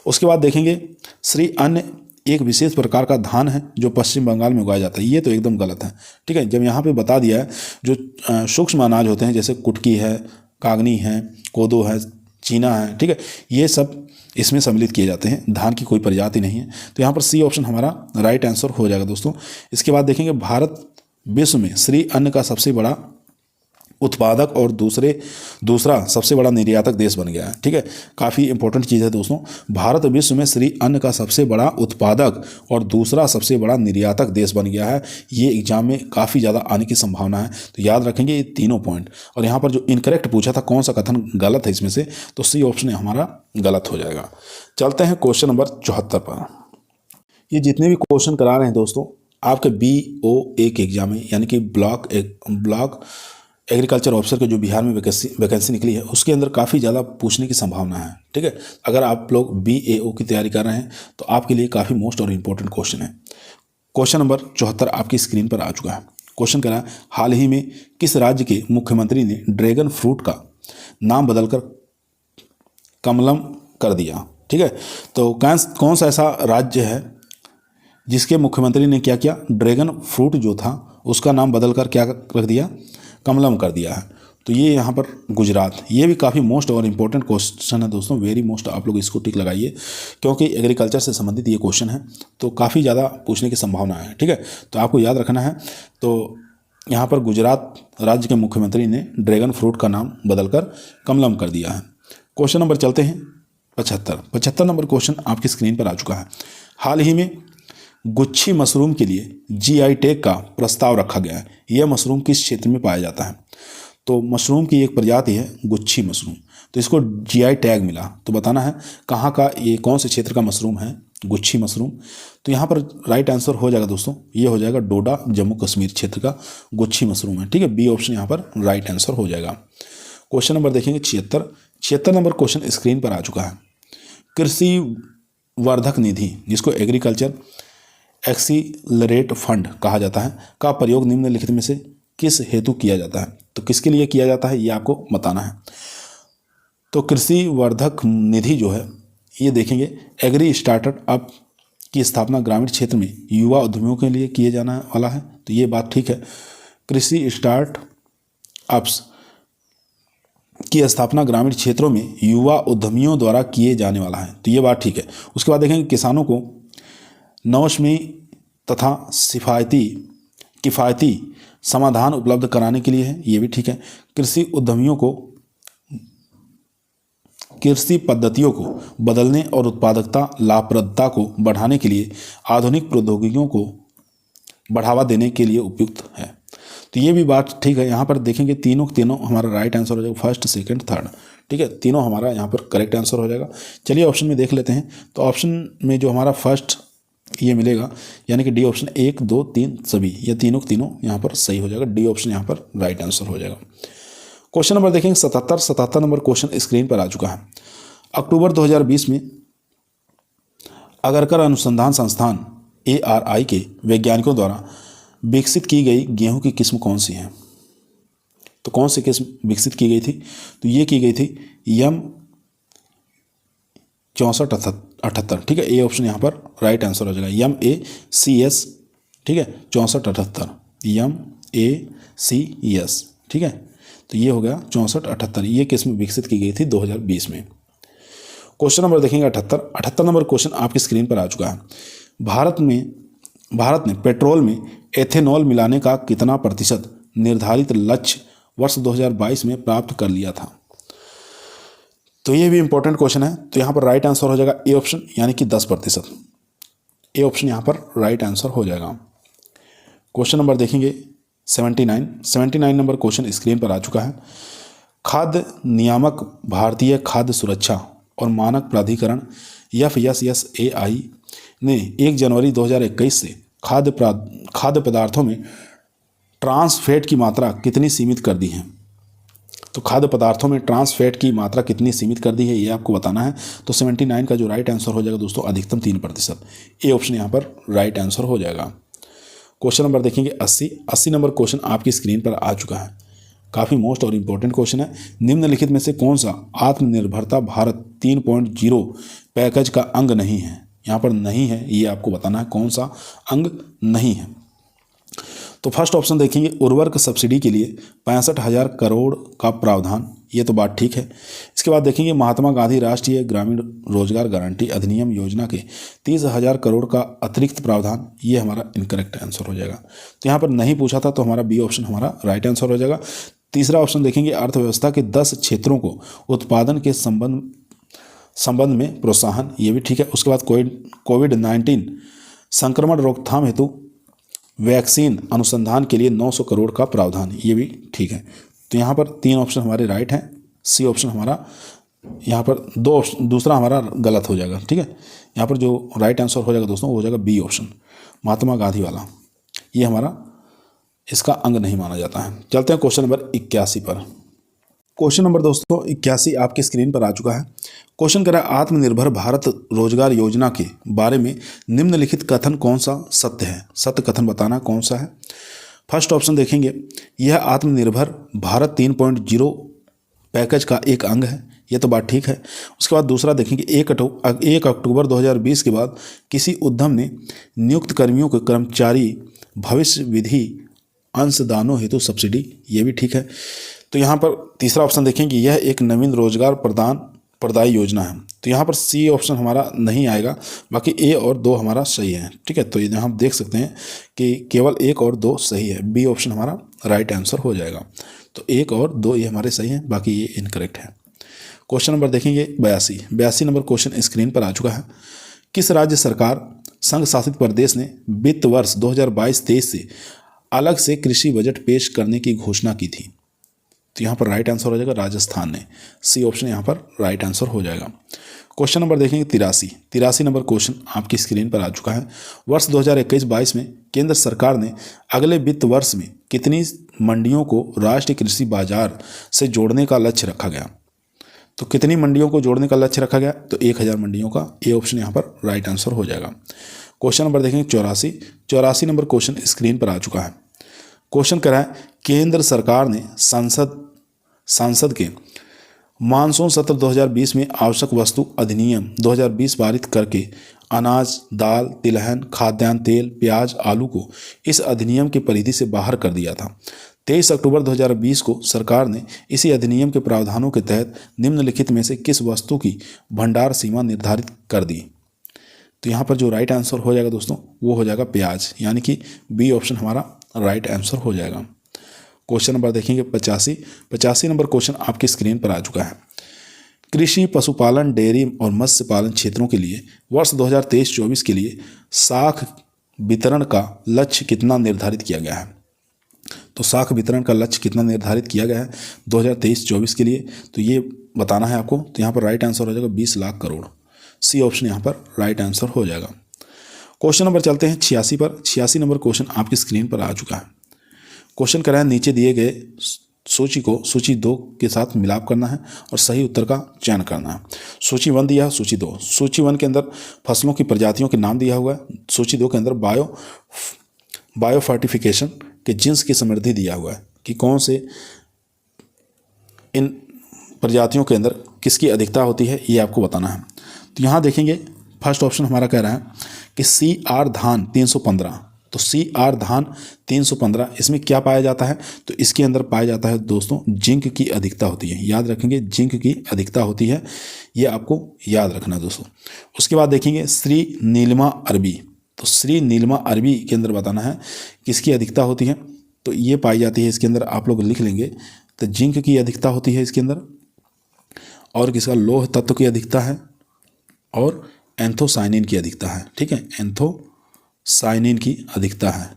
उसके बाद देखेंगे श्री अन्न एक विशेष प्रकार का धान है जो पश्चिम बंगाल में उगाया जाता है, ये तो एकदम गलत है। ठीक है, जब यहाँ पे बता दिया है जो सूक्ष्म अनाज होते हैं जैसे कुटकी है, कागनी है, कोदो है, चीना है, ठीक है, ये सब इसमें सम्मिलित किए जाते हैं, धान की कोई प्रजाति नहीं है। तो यहाँ पर सी ऑप्शन हमारा राइट आंसर हो जाएगा दोस्तों। इसके बाद देखेंगे भारत विश्व में श्री अन्न का सबसे बड़ा उत्पादक और दूसरा सबसे बड़ा निर्यातक देश बन गया है। ठीक है, काफ़ी इंपॉर्टेंट चीज़ है दोस्तों। भारत विश्व में श्री अन्न का सबसे बड़ा उत्पादक और दूसरा सबसे बड़ा निर्यातक देश बन गया है। ये एग्जाम में काफ़ी ज़्यादा आने की संभावना है, तो याद रखेंगे ये तीनों पॉइंट। और यहाँ पर जो इनकरेक्ट पूछा था कौन सा कथन गलत है इसमें से, तो सी ऑप्शन हमारा गलत हो जाएगा। चलते हैं क्वेश्चन नंबर 74 पर। ये जितने भी क्वेश्चन करा रहे हैं दोस्तों आपके BOA के एग्जाम में, यानी कि ब्लॉक एग्रीकल्चर ऑफिसर के जो बिहार में वैकेंसी निकली है उसके अंदर काफ़ी ज़्यादा पूछने की संभावना है। ठीक है, अगर आप लोग BAO की तैयारी कर रहे हैं तो आपके लिए काफ़ी मोस्ट और इम्पोर्टेंट क्वेश्चन है। क्वेश्चन नंबर 74 आपकी स्क्रीन पर आ चुका है। क्वेश्चन कह रहा है हाल ही में किस राज्य के मुख्यमंत्री ने ड्रैगन फ्रूट का नाम बदलकर कमलम कर दिया। ठीक है, तो कौन सा ऐसा राज्य है जिसके मुख्यमंत्री ने क्या किया, ड्रैगन फ्रूट जो था उसका नाम बदलकर क्या रख दिया, कमलम कर दिया है। तो ये यहाँ पर गुजरात, ये भी काफ़ी मोस्ट और इम्पोर्टेंट क्वेश्चन है दोस्तों, वेरी मोस्ट। आप लोग इसको टिक लगाइए क्योंकि एग्रीकल्चर से संबंधित ये क्वेश्चन है तो काफ़ी ज़्यादा पूछने की संभावना है। ठीक है, तो आपको याद रखना है। तो यहाँ पर गुजरात राज्य के मुख्यमंत्री ने ड्रैगन फ्रूट का नाम बदलकर कमलम कर दिया है। क्वेश्चन नंबर चलते हैं 75 नंबर क्वेश्चन आपकी स्क्रीन पर आ चुका है। हाल ही में गुच्छी मशरूम के लिए GI टैग का प्रस्ताव रखा गया है। यह मशरूम किस क्षेत्र में पाया जाता है। तो मशरूम की एक प्रजाति है गुच्छी मशरूम, तो इसको GI टैग मिला, तो बताना है कहाँ का, ये कौन से क्षेत्र का मशरूम है गुच्छी मशरूम। तो यहाँ पर राइट आंसर हो जाएगा दोस्तों, ये हो जाएगा डोडा जम्मू कश्मीर क्षेत्र का गुच्छी मशरूम है। ठीक है, बी ऑप्शन यहाँ पर राइट आंसर हो जाएगा। क्वेश्चन नंबर देखेंगे 76 नंबर क्वेश्चन स्क्रीन पर आ चुका है। कृषि वर्धक निधि जिसको एग्रीकल्चर एक्सीलरेट फंड कहा जाता है का प्रयोग निम्नलिखित में से किस हेतु किया जाता है। तो किसके लिए किया जाता है ये आपको बताना है। तो कृषि वर्धक निधि जो है ये देखेंगे एग्री स्टार्टअप की स्थापना ग्रामीण क्षेत्र में युवा उद्यमियों के लिए किए जाने वाला है, तो ये बात ठीक है। कृषि स्टार्टअप्स की स्थापना ग्रामीण क्षेत्रों में युवा उद्यमियों द्वारा किए जाने वाला है, तो ये बात ठीक है। उसके बाद देखेंगे किसानों को नवस्मी तथा किफ़ायती समाधान उपलब्ध कराने के लिए है, ये भी ठीक है। कृषि उद्यमियों को कृषि पद्धतियों को बदलने और उत्पादकता लाभप्रदता को बढ़ाने के लिए आधुनिक प्रौद्योगिकियों को बढ़ावा देने के लिए उपयुक्त है, तो ये भी बात ठीक है। यहाँ पर देखेंगे तीनों हमारा राइट आंसर हो जाएगा, फर्स्ट सेकंड थर्ड। ठीक है, तीनों हमारा यहाँ पर करेक्ट आंसर हो जाएगा। चलिए ऑप्शन में देख लेते हैं। तो ऑप्शन में जो हमारा फर्स्ट ये मिलेगा यानी कि डी ऑप्शन 1 2 3 सभी, ये तीनों यहाँ पर सही हो जाएगा। डी ऑप्शन यहाँ पर राइट आंसर हो जाएगा। क्वेश्चन नंबर देखेंगे 77 नंबर क्वेश्चन स्क्रीन पर आ चुका है। अक्टूबर 2020 में अगरकर अनुसंधान संस्थान ARI के वैज्ञानिकों द्वारा विकसित की गई गेहूं की किस्म कौन सी है। तो कौन सी किस्म विकसित की गई थी, तो ये की गई थी यम 6478। ठीक है, ए ऑप्शन यहाँ पर राइट आंसर हो जाएगा, MACS। ठीक है, 6478 MACS। ठीक है, तो ये हो गया 6478, ये किस्म विकसित की गई थी 2020 में। क्वेश्चन नंबर देखेंगे 78 नंबर क्वेश्चन आपकी स्क्रीन पर आ चुका है। भारत ने पेट्रोल में एथेनॉल मिलाने का कितना प्रतिशत निर्धारित लक्ष्य वर्ष 2022 में प्राप्त कर लिया था। तो ये भी इंपॉर्टेंट क्वेश्चन है, तो यहाँ पर राइट आंसर हो जाएगा ए ऑप्शन यानी कि 10%। ए ऑप्शन यहाँ पर राइट आंसर हो जाएगा। क्वेश्चन नंबर देखेंगे 79 नंबर क्वेश्चन स्क्रीन पर आ चुका है। खाद्य नियामक भारतीय खाद्य सुरक्षा और मानक प्राधिकरण FSSAI ने 1 जनवरी 2021 से खाद्य पदार्थों में ट्रांस फैट की मात्रा कितनी सीमित कर दी है। तो खाद्य पदार्थों में ट्रांस फैट की मात्रा कितनी सीमित कर दी है ये आपको बताना है। तो 79 का जो राइट आंसर हो जाएगा दोस्तों अधिकतम 3%। ए ऑप्शन यहाँ पर राइट आंसर हो जाएगा। क्वेश्चन नंबर देखेंगे 80 नंबर क्वेश्चन आपकी स्क्रीन पर आ चुका है। काफ़ी मोस्ट और इम्पोर्टेंट क्वेश्चन है। निम्नलिखित में से कौन सा आत्मनिर्भरता भारत 3.0 पैकेज का अंग नहीं है? यहाँ पर नहीं है, ये आपको बताना है कौन सा अंग नहीं है। तो फर्स्ट ऑप्शन देखेंगे, उर्वरक सब्सिडी के लिए 65,000 करोड़ का प्रावधान, ये तो बात ठीक है। इसके बाद देखेंगे महात्मा गांधी राष्ट्रीय ग्रामीण रोजगार गारंटी अधिनियम योजना के 30,000 करोड़ का अतिरिक्त प्रावधान, ये हमारा इनकरेक्ट आंसर हो जाएगा। तो यहाँ पर नहीं पूछा था, तो हमारा बी ऑप्शन हमारा राइट आंसर हो जाएगा। तीसरा ऑप्शन देखेंगे, अर्थव्यवस्था के 10 क्षेत्रों को उत्पादन के संबंध में प्रोत्साहन, ये भी ठीक है। उसके बाद कोविड-19 संक्रमण रोकथाम हेतु वैक्सीन अनुसंधान के लिए 900 करोड़ का प्रावधान, ये भी ठीक है। तो यहाँ पर 3 ऑप्शन हमारे राइट हैं। सी ऑप्शन हमारा यहाँ पर दूसरा हमारा गलत हो जाएगा, ठीक है। यहाँ पर जो राइट आंसर हो जाएगा दोस्तों वो हो जाएगा बी ऑप्शन, महात्मा गांधी वाला, ये हमारा इसका अंग नहीं माना जाता है। चलते हैं क्वेश्चन नंबर 81 पर। क्वेश्चन नंबर दोस्तों 81 आपकी स्क्रीन पर आ चुका है। क्वेश्चन कह रहा है, आत्मनिर्भर भारत रोजगार योजना के बारे में निम्नलिखित कथन कौन सा सत्य है? सत्य कथन बताना कौन सा है। फर्स्ट ऑप्शन देखेंगे, यह आत्मनिर्भर भारत 3.0 पैकेज का एक अंग है, ये तो बात ठीक है। उसके बाद दूसरा देखेंगे, 1 अक्टूबर 2020 के बाद किसी उद्यम ने नियुक्त कर्मियों को कर्मचारी भविष्य निधि अंशदानों हेतु सब्सिडी, ये भी ठीक है। तो यहाँ पर तीसरा ऑप्शन देखेंगे, यह एक नवीन रोजगार प्रदायी योजना है। तो यहाँ पर सी ऑप्शन हमारा नहीं आएगा, बाकी ए और 2 हमारा सही है, ठीक है। तो यहाँ हम देख सकते हैं कि केवल 1 और 2 सही है, बी ऑप्शन हमारा राइट आंसर हो जाएगा। तो 1 और 2 ये हमारे सही हैं, बाकी ये इनकरेक्ट है। क्वेश्चन नंबर देखेंगे 82 नंबर क्वेश्चन स्क्रीन पर आ चुका है। किस राज्य सरकार संघ शासित प्रदेश ने वित्त वर्ष 2022-23 से अलग से कृषि बजट पेश करने की घोषणा की थी? तो यहाँ पर राइट आंसर हो जाएगा राजस्थान ने, सी ऑप्शन यहाँ पर राइट आंसर हो जाएगा। क्वेश्चन नंबर देखेंगे 83 नंबर क्वेश्चन आपकी स्क्रीन पर आ चुका है। वर्ष 2021-22 में केंद्र सरकार ने अगले वित्त वर्ष में कितनी मंडियों को राष्ट्रीय कृषि बाजार से जोड़ने का लक्ष्य रखा गया? तो कितनी मंडियों को जोड़ने का लक्ष्य रखा गया? तो 1000 मंडियों का, ए ऑप्शन यहाँ पर राइट आंसर हो जाएगा। क्वेश्चन नंबर देखेंगे 84 नंबर क्वेश्चन स्क्रीन पर आ चुका है। क्वेश्चन कह रहा है, केंद्र सरकार ने संसद के मानसून सत्र 2020 में आवश्यक वस्तु अधिनियम 2020 पारित करके अनाज, दाल, तिलहन, खाद्यान्न तेल, प्याज, आलू को इस अधिनियम के परिधि से बाहर कर दिया था। 23 अक्टूबर 2020 को सरकार ने इसी अधिनियम के प्रावधानों के तहत निम्नलिखित में से किस वस्तु की भंडार सीमा निर्धारित कर दी? तो यहाँ पर जो राइट आंसर हो जाएगा दोस्तों वो हो जाएगा प्याज, यानी कि बी ऑप्शन हमारा राइट आंसर हो जाएगा। क्वेश्चन नंबर देखेंगे 85 नंबर क्वेश्चन आपकी स्क्रीन पर आ चुका है। कृषि, पशुपालन, डेयरी और मत्स्य पालन क्षेत्रों के लिए वर्ष 2023-24 के लिए साख वितरण का लक्ष्य कितना निर्धारित किया गया है? तो साख वितरण का लक्ष्य कितना निर्धारित किया गया है 2023-24 के लिए? तो ये बताना है आपको। तो यहाँ पर राइट आंसर हो जाएगा 20 लाख करोड़, सी ऑप्शन यहाँ पर राइट आंसर हो जाएगा। क्वेश्चन नंबर चलते हैं 86 पर। 86 नंबर क्वेश्चन आपकी स्क्रीन पर आ चुका है। क्वेश्चन कह रहा है, नीचे दिए गए सूची को सूची 2 के साथ मिलाप करना है और सही उत्तर का चयन करना है। सूची 1 दिया है, सूची 2। सूची 1 के अंदर फसलों की प्रजातियों के नाम दिया हुआ है। सूची 2 के अंदर बायोफर्टिफिकेशन के जिन्स की समृद्धि दिया हुआ है कि कौन से इन प्रजातियों के अंदर किसकी अधिकता होती है, ये आपको बताना है। तो यहाँ देखेंगे फर्स्ट ऑप्शन हमारा कह रहा है कि CR धान 315। तो CR धान 315 इसमें क्या पाया जाता है? तो इसके अंदर पाया जाता है दोस्तों जिंक की अधिकता होती है। याद रखेंगे जिंक की अधिकता होती है, ये आपको याद रखना दोस्तों। उसके बाद देखेंगे श्री नीलिमा अरबी। तो श्री नीलिमा अरबी के अंदर बताना है किसकी अधिकता होती है। तो ये पाई जाती है, इसके अंदर आप लोग लिख लेंगे। तो जिंक की अधिकता होती है इसके अंदर, और किसका लौह तत्व की अधिकता है, और एंथोसाइनिन की अधिकता है। ठीक है, एंथोसाइनिन की अधिकता है।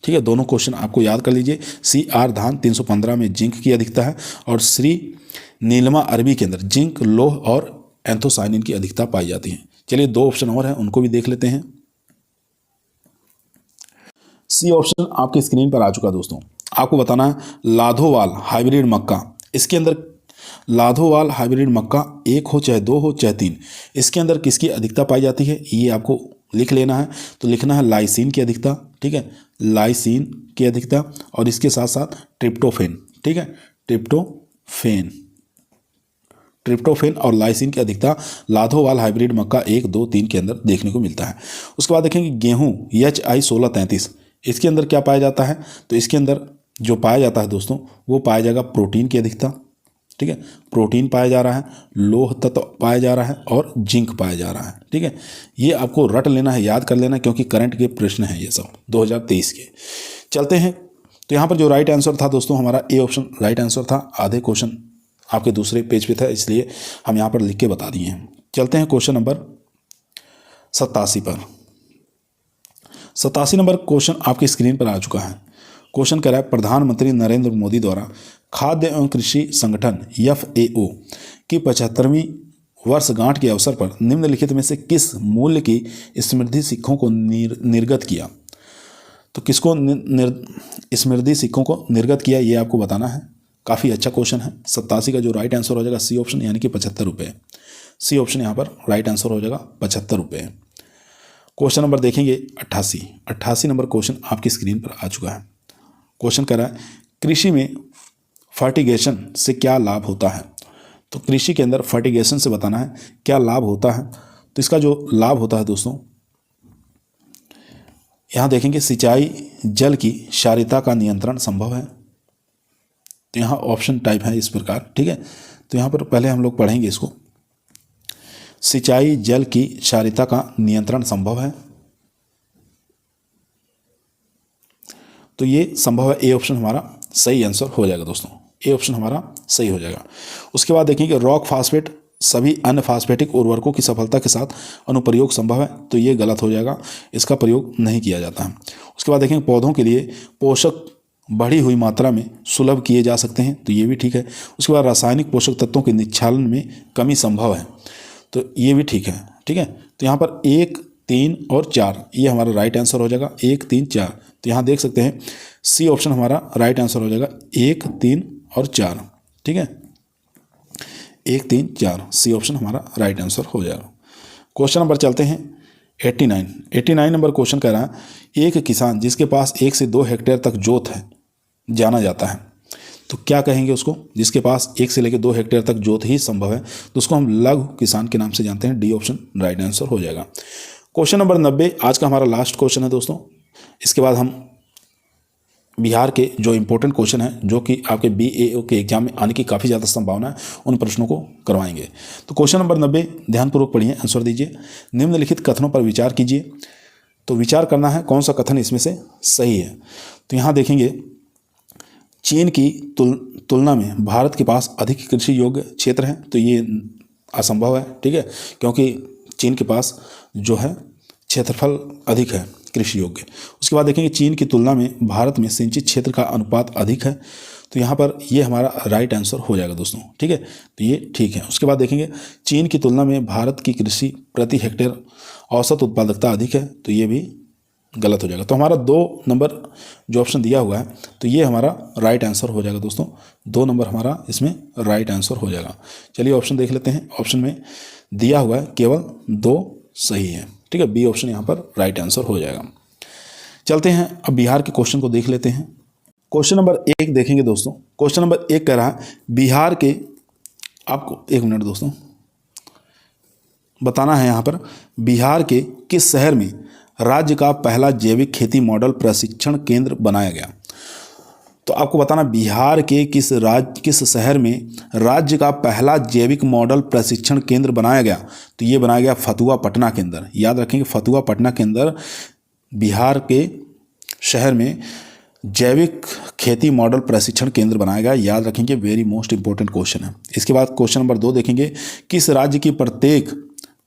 ठीक है, दोनों क्वेश्चन आपको याद कर लीजिए। CR धान 315 में जिंक की अधिकता है और श्री नीलिमा अरबी के अंदर जिंक, लौह और एंथोसाइनिन की अधिकता पाई जाती है। चलिए 2 ऑप्शन और हैं, उनको भी देख लेते हैं। सी ऑप्शन आपकी स्क्रीन पर आ चुका दोस्तों। आपको बताना है लाधोवाल हाइब्रिड मक्का। इसके अंदर लाधोवाल हाइब्रिड मक्का 1 हो चाहे 2 हो चाहे 3, इसके अंदर किसकी अधिकता पाई जाती है, ये आपको लिख लेना है। तो लिखना है लाइसिन की अधिकता, ठीक है, लाइसिन की अधिकता, और इसके साथ साथ ट्रिप्टोफेन, ठीक है, ट्रिप्टोफेन और लाइसिन की अधिकता लाधोवाल हाइब्रिड मक्का 1, 2, 3 के अंदर देखने को मिलता है। उसके बाद देखेंगे गेहूं HI 1633, इसके अंदर क्या पाया जाता है? तो इसके अंदर जो पाया जाता है दोस्तों वो पाया जाएगा प्रोटीन की अधिकता, ठीक है, प्रोटीन पाया जा रहा है, लोह तत्व पाया जा रहा है और जिंक पाया जा रहा है, ठीक है। ये आपको रट लेना है, याद कर लेना, क्योंकि करंट के प्रश्न हैं ये सब 2023 के। चलते हैं, तो यहाँ पर जो राइट आंसर था दोस्तों हमारा ए ऑप्शन राइट आंसर था। आधे क्वेश्चन आपके दूसरे पेज पे था, इसलिए हम यहाँ पर लिख के बता दिए हैं। चलते हैं क्वेश्चन नंबर 87 पर। 87 नंबर क्वेश्चन आपकी स्क्रीन पर आ चुका है। क्वेश्चन कह रहा है प्रधानमंत्री नरेंद्र मोदी द्वारा खाद्य एवं कृषि संगठन FAO की 75वीं वर्षगांठ के अवसर पर निम्नलिखित में से किस मूल्य की स्मृति सिक्कों को निर्गत किया? तो किसको स्मृति सिक्कों को निर्गत किया ये आपको बताना है। काफ़ी अच्छा क्वेश्चन है। 87 का जो राइट आंसर हो जाएगा सी ऑप्शन, यानी कि 75 रुपये। सी ऑप्शन यहाँ पर राइट आंसर हो जाएगा 75 रुपये। क्वेश्चन नंबर देखेंगे 88 नंबर क्वेश्चन आपकी स्क्रीन पर आ चुका है। क्वेश्चन कह रहा है कृषि में फर्टिगेशन से क्या लाभ होता है? तो कृषि के अंदर फर्टिगेशन से बताना है क्या लाभ होता है। तो इसका जो लाभ होता है दोस्तों, यहाँ देखेंगे सिंचाई जल की क्षारीयता का नियंत्रण संभव है। तो यहाँ ऑप्शन टाइप है इस प्रकार, ठीक है। तो यहाँ पर पहले हम लोग पढ़ेंगे इसको, सिंचाई जल की क्षारीयता का नियंत्रण संभव है। तो ये संभव है, ए ऑप्शन हमारा सही आंसर हो जाएगा दोस्तों, ए ऑप्शन हमारा सही हो जाएगा। उसके बाद देखेंगे रॉक फास्फेट सभी अन्य फास्फेटिक उर्वरकों की सफलता के साथ अनुप्रयोग संभव है। तो ये गलत हो जाएगा, इसका प्रयोग नहीं किया जाता है। उसके बाद देखेंगे पौधों के लिए पोषक बढ़ी हुई मात्रा में सुलभ किए जा सकते हैं। तो ये भी ठीक है। उसके बाद रासायनिक पोषक तत्वों के निक्षालन में कमी संभव है। तो ये भी ठीक है, ठीक है। तो यहाँ पर 1, 3 और 4 ये हमारा राइट आंसर हो जाएगा, 1, 3, 4। तो यहाँ देख सकते हैं सी ऑप्शन हमारा राइट आंसर हो जाएगा, 1, 3 और 4, ठीक है, 1, 3, 4 सी ऑप्शन हमारा राइट आंसर हो जाएगा। क्वेश्चन नंबर चलते हैं 89 नंबर क्वेश्चन कह रहा है एक किसान जिसके पास 1 से 2 हेक्टेयर तक जोत है जाना जाता है। तो क्या कहेंगे उसको? जिसके पास 1 से लेकर 2 हेक्टेयर तक जोत ही संभव है तो उसको हम लघु किसान के नाम से जानते हैं। डी ऑप्शन राइट आंसर हो जाएगा। क्वेश्चन नंबर 90 आज का हमारा लास्ट क्वेश्चन है दोस्तों। इसके बाद हम बिहार के जो इंपॉर्टेंट क्वेश्चन है जो कि आपके BAO के एग्जाम में आने की काफ़ी ज़्यादा संभावना है उन प्रश्नों को करवाएंगे। तो क्वेश्चन नंबर 90 ध्यानपूर्वक पढ़िए, आंसर दीजिए। निम्नलिखित कथनों पर विचार कीजिए। तो विचार करना है कौन सा कथन इसमें से सही है। तो यहाँ देखेंगे चीन की तुलना में भारत के पास अधिक कृषि योग्य क्षेत्र है। तो ये असंभव है, ठीक है, क्योंकि चीन के पास जो है क्षेत्रफल अधिक है कृषि योग्य। उसके बाद देखेंगे चीन की तुलना में भारत में सिंचित क्षेत्र का अनुपात अधिक है। तो यहाँ पर ये हमारा राइट आंसर हो जाएगा दोस्तों, ठीक है। तो ये ठीक है। उसके बाद देखेंगे चीन की तुलना में भारत की कृषि प्रति हेक्टेयर औसत उत्पादकता अधिक है। तो ये भी गलत हो जाएगा। तो हमारा 2 नंबर जो ऑप्शन दिया हुआ है तो ये हमारा राइट आंसर हो जाएगा दोस्तों। 2 नंबर हमारा इसमें राइट आंसर हो जाएगा। चलिए ऑप्शन देख लेते हैं। ऑप्शन में दिया हुआ है केवल 2 सही है, ठीक है। बी ऑप्शन यहाँ पर राइट आंसर हो जाएगा। चलते हैं अब बिहार के क्वेश्चन को देख लेते हैं। क्वेश्चन नंबर 1 देखेंगे दोस्तों। क्वेश्चन नंबर 1 कह रहा है बिहार के, आपको 1 मिनट दोस्तों बताना है यहाँ पर, बिहार के किस शहर में राज्य का पहला जैविक खेती मॉडल प्रशिक्षण केंद्र बनाया गया। तो आपको बताना बिहार के किस शहर में राज्य का पहला जैविक मॉडल प्रशिक्षण केंद्र बनाया गया। तो ये बनाया गया फतुहा पटना के अंदर। याद रखेंगे फतुहा पटना के अंदर बिहार के शहर में जैविक खेती मॉडल प्रशिक्षण केंद्र बनाया गया। याद रखेंगे, वेरी मोस्ट इंपॉर्टेंट क्वेश्चन है। इसके बाद क्वेश्चन नंबर 2 देखेंगे किस राज्य की प्रत्येक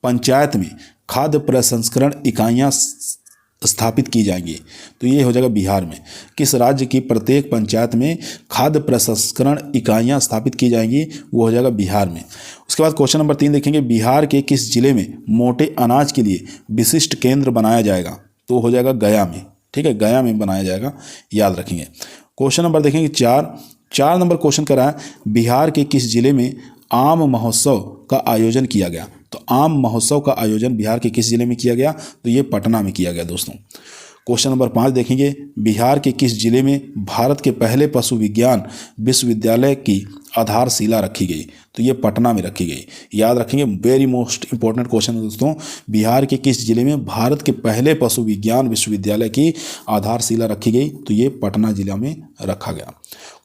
पंचायत में खाद्य प्रसंस्करण इकाइयाँ स्थापित की जाएंगी। तो ये हो जाएगा बिहार में। किस राज्य की प्रत्येक पंचायत में खाद्य प्रसंस्करण इकाइयाँ स्थापित की जाएंगी, वो हो जाएगा बिहार में। उसके बाद क्वेश्चन नंबर 3 देखेंगे बिहार के किस जिले में मोटे अनाज के लिए विशिष्ट केंद्र बनाया जाएगा। तो हो जाएगा गया में, ठीक है, गया में बनाया जाएगा। याद रखेंगे। क्वेश्चन नंबर देखेंगे 4 नंबर क्वेश्चन कर रहा है बिहार के किस जिले में आम महोत्सव का आयोजन किया गया? तो आम महोत्सव का आयोजन बिहार के किस जिले में किया गया? तो ये पटना में किया गया दोस्तों। क्वेश्चन नंबर 5 देखेंगे, बिहार के किस जिले में भारत के पहले पशु विज्ञान विश्वविद्यालय की आधारशिला रखी गई? तो ये पटना में रखी गई। याद रखेंगे, वेरी मोस्ट इंपॉर्टेंट क्वेश्चन है दोस्तों। बिहार के किस जिले में भारत के पहले पशु विज्ञान विश्वविद्यालय की आधारशिला रखी गई? तो ये पटना जिला में रखा गया।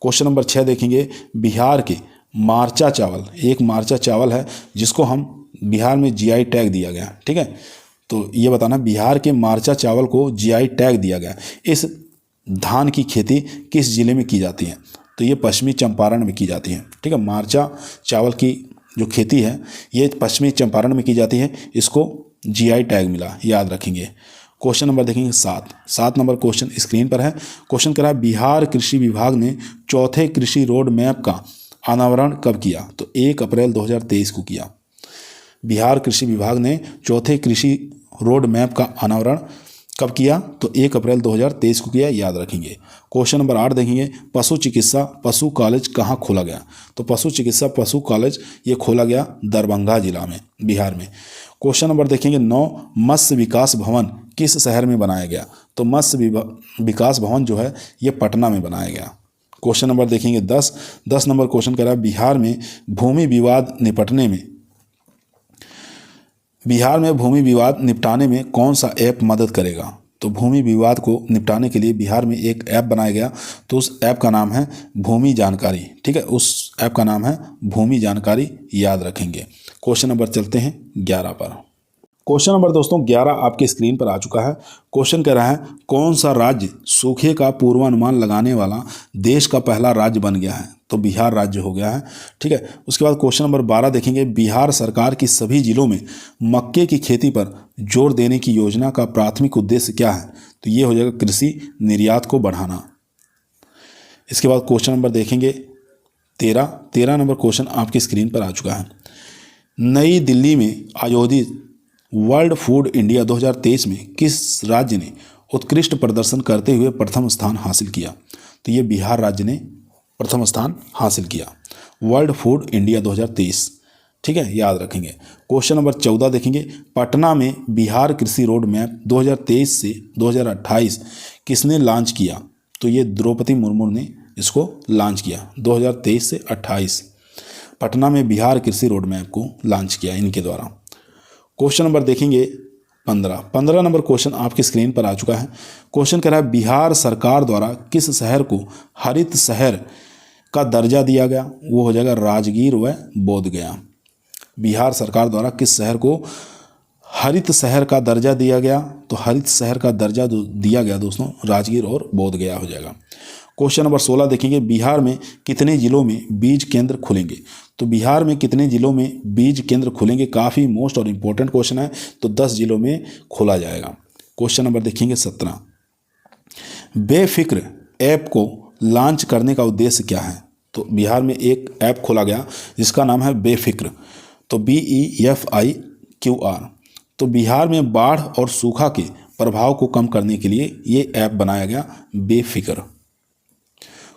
क्वेश्चन नंबर 6 देखेंगे, बिहार के मार्चा चावल, एक मार्चा चावल है जिसको हम बिहार में जीआई टैग दिया गया, ठीक है। तो ये बताना, बिहार के मार्चा चावल को जीआई टैग दिया गया। इस धान की खेती किस जिले में की जाती है? तो ये पश्चिमी चंपारण में की जाती है, ठीक है। मार्चा चावल की जो खेती है ये पश्चिमी चंपारण में की जाती है, इसको जीआई टैग मिला, याद रखेंगे। क्वेश्चन नंबर देखेंगे 7 नंबर क्वेश्चन स्क्रीन पर है। क्वेश्चन कह रहा है, बिहार कृषि विभाग ने चौथे कृषि रोड मैप का अनावरण कब किया? तो 1 अप्रैल 2023 को किया। बिहार कृषि विभाग ने चौथे कृषि रोड मैप का अनावरण कब किया? तो 1 अप्रैल 2023 को किया, याद रखेंगे। क्वेश्चन नंबर 8 देखेंगे, पशु चिकित्सा पशु कॉलेज कहाँ खोला गया? तो पशु चिकित्सा पशु कॉलेज ये खोला गया दरभंगा जिला में, बिहार में। क्वेश्चन नंबर देखेंगे 9, मत्स्य विकास भवन किस शहर में बनाया गया? तो मत्स्य विकास भवन जो है ये पटना में बनाया गया। क्वेश्चन नंबर देखेंगे 10 नंबर क्वेश्चन कह रहा है, बिहार में भूमि विवाद निपटाने में कौन सा ऐप मदद करेगा? तो भूमि विवाद को निपटाने के लिए बिहार में एक ऐप बनाया गया, तो उस ऐप का नाम है भूमि जानकारी, ठीक है। उस ऐप का नाम है भूमि जानकारी, याद रखेंगे। क्वेश्चन नंबर चलते हैं 11 पर। क्वेश्चन नंबर दोस्तों 11 आपके स्क्रीन पर आ चुका है। क्वेश्चन कह रहा है, कौन सा राज्य सूखे का पूर्वानुमान लगाने वाला देश का पहला राज्य बन गया है? तो बिहार राज्य हो गया है, ठीक है। उसके बाद क्वेश्चन नंबर 12 देखेंगे, बिहार सरकार की सभी जिलों में मक्के की खेती पर जोर देने की योजना का प्राथमिक उद्देश्य क्या है? तो ये हो जाएगा कृषि निर्यात को बढ़ाना। इसके बाद क्वेश्चन नंबर देखेंगे 13 नंबर क्वेश्चन आपकी स्क्रीन पर आ चुका है। नई दिल्ली में आयोजित वर्ल्ड फूड इंडिया 2023 में किस राज्य ने उत्कृष्ट प्रदर्शन करते हुए प्रथम स्थान हासिल किया? तो ये बिहार राज्य ने प्रथम स्थान हासिल किया वर्ल्ड फूड इंडिया 2023, ठीक है, याद रखेंगे। क्वेश्चन नंबर 14 देखेंगे, पटना में बिहार कृषि रोड मैप 2023 से 2028 किसने लॉन्च किया? तो ये द्रौपदी मुर्मू ने इसको लॉन्च किया 2023 से 28। पटना में बिहार कृषि रोड मैप को लॉन्च किया इनके द्वारा। क्वेश्चन नंबर देखेंगे 15 नंबर क्वेश्चन आपकी स्क्रीन पर आ चुका है। क्वेश्चन कह रहा है, बिहार सरकार द्वारा किस शहर को हरित शहर का दर्जा दिया गया? वो हो जाएगा राजगीर व बोधगया। बिहार सरकार द्वारा किस शहर को हरित शहर का दर्जा दिया गया? तो हरित शहर का दर्जा दिया गया दोस्तों राजगीर और बोधगया हो जाएगा। क्वेश्चन नंबर 16 देखेंगे, बिहार में कितने जिलों में बीज केंद्र खुलेंगे? तो बिहार में कितने जिलों में बीज केंद्र खुलेंगे? काफ़ी मोस्ट और इम्पोर्टेंट क्वेश्चन है, तो 10 जिलों में खोला जाएगा। क्वेश्चन नंबर देखेंगे 17, बेफिक्र ऐप को लॉन्च करने का उद्देश्य क्या है? तो बिहार में एक ऐप खोला गया जिसका नाम है बेफिक्र, तो BEFIQR। तो बिहार में बाढ़ और सूखा के प्रभाव को कम करने के लिए ये ऐप बनाया गया बेफिक्र।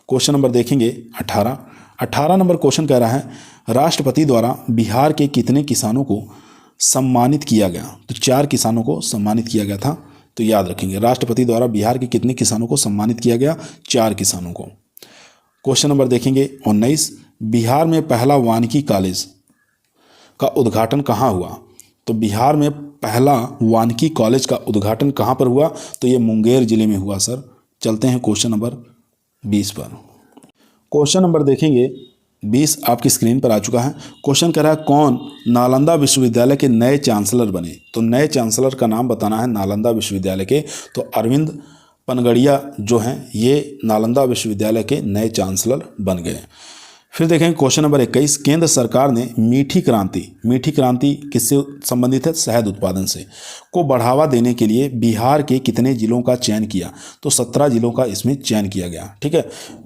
क्वेश्चन नंबर देखेंगे 18 नंबर क्वेश्चन कह रहा है, राष्ट्रपति द्वारा बिहार के कितने किसानों को सम्मानित किया गया? तो 4 किसानों को सम्मानित किया गया था, तो याद रखेंगे राष्ट्रपति द्वारा बिहार के कितने किसानों को सम्मानित किया गया? 4 किसानों को। क्वेश्चन नंबर देखेंगे 19, बिहार में पहला वानिकी कॉलेज का उद्घाटन कहाँ हुआ? तो बिहार में पहला वानिकी कॉलेज का उद्घाटन कहाँ पर हुआ? तो ये मुंगेर जिले में हुआ सर। चलते हैं क्वेश्चन नंबर 20 पर। क्वेश्चन नंबर देखेंगे 20 आपकी स्क्रीन पर आ चुका है। क्वेश्चन कह रहा है, कौन नालंदा विश्वविद्यालय के नए चांसलर बने? तो नए चांसलर का नाम बताना है नालंदा विश्वविद्यालय के। तो अरविंद पनगड़िया जो हैं ये नालंदा विश्वविद्यालय के नए चांसलर बन गए। फिर देखेंगे क्वेश्चन नंबर 21, केंद्र सरकार ने मीठी क्रांति किससे संबंधित है? शहद उत्पादन से, को बढ़ावा देने के लिए बिहार के कितने जिलों का चयन किया? तो 17 जिलों का इसमें चयन किया गया, ठीक है।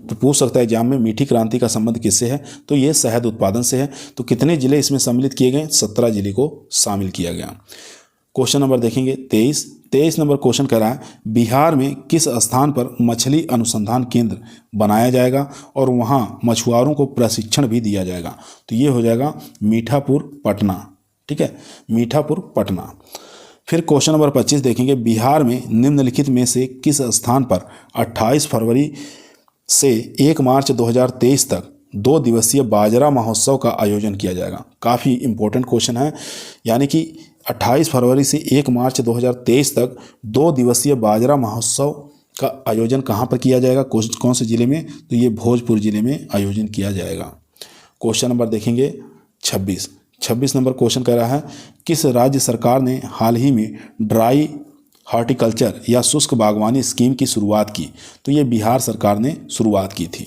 तो पूछ सकता है एग्जाम में मीठी क्रांति का संबंध किससे है? तो ये शहद उत्पादन से है। तो कितने जिले इसमें सम्मिलित किए गए? 17 जिले को शामिल किया गया। क्वेश्चन नंबर देखेंगे 23 नंबर क्वेश्चन कह रहा है बिहार में किस स्थान पर मछली अनुसंधान केंद्र बनाया जाएगा और वहाँ मछुआरों को प्रशिक्षण भी दिया जाएगा। तो ये हो जाएगा मीठापुर पटना। ठीक है, मीठापुर पटना। फिर क्वेश्चन नंबर 25 देखेंगे बिहार में निम्नलिखित में से किस स्थान पर 28 फरवरी से 1 मार्च 2023 तक 2 दिवसीय बाजरा महोत्सव का आयोजन किया जाएगा। काफ़ी इंपॉर्टेंट क्वेश्चन है, यानी कि 28 फरवरी से 1 मार्च 2023 तक 2 दिवसीय बाजरा महोत्सव का आयोजन कहाँ पर किया जाएगा, कौन से ज़िले में, तो ये भोजपुर ज़िले में आयोजन किया जाएगा। क्वेश्चन नंबर देखेंगे 26 नंबर क्वेश्चन कह रहा है किस राज्य सरकार ने हाल ही में ड्राई हॉर्टिकल्चर या शुष्क बागवानी स्कीम की शुरुआत की, तो ये बिहार सरकार ने शुरुआत की थी।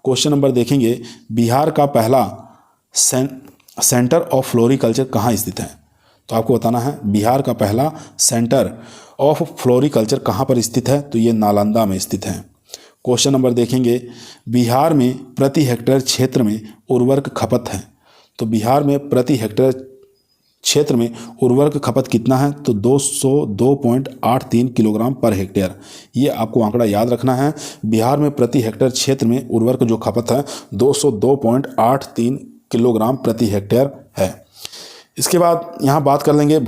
क्वेश्चन नंबर देखेंगे बिहार का पहला सेंटर ऑफ फ्लोरिकल्चर कहाँ स्थित है, तो आपको बताना है बिहार का पहला सेंटर ऑफ फ्लोरिकल्चर कहाँ पर स्थित है, तो ये नालंदा में स्थित है। क्वेश्चन नंबर देखेंगे बिहार में प्रति हेक्टेयर क्षेत्र में उर्वरक खपत है, तो बिहार में प्रति हेक्टेयर क्षेत्र में उर्वरक खपत कितना है, तो 202.83 किलोग्राम पर हेक्टेयर। ये आपको आंकड़ा याद रखना है। बिहार में प्रति हेक्टेयर क्षेत्र में उर्वरक जो खपत है 202.83 किलोग्राम प्रति हेक्टेयर है। इसके बाद यहाँ बात कर लेंगे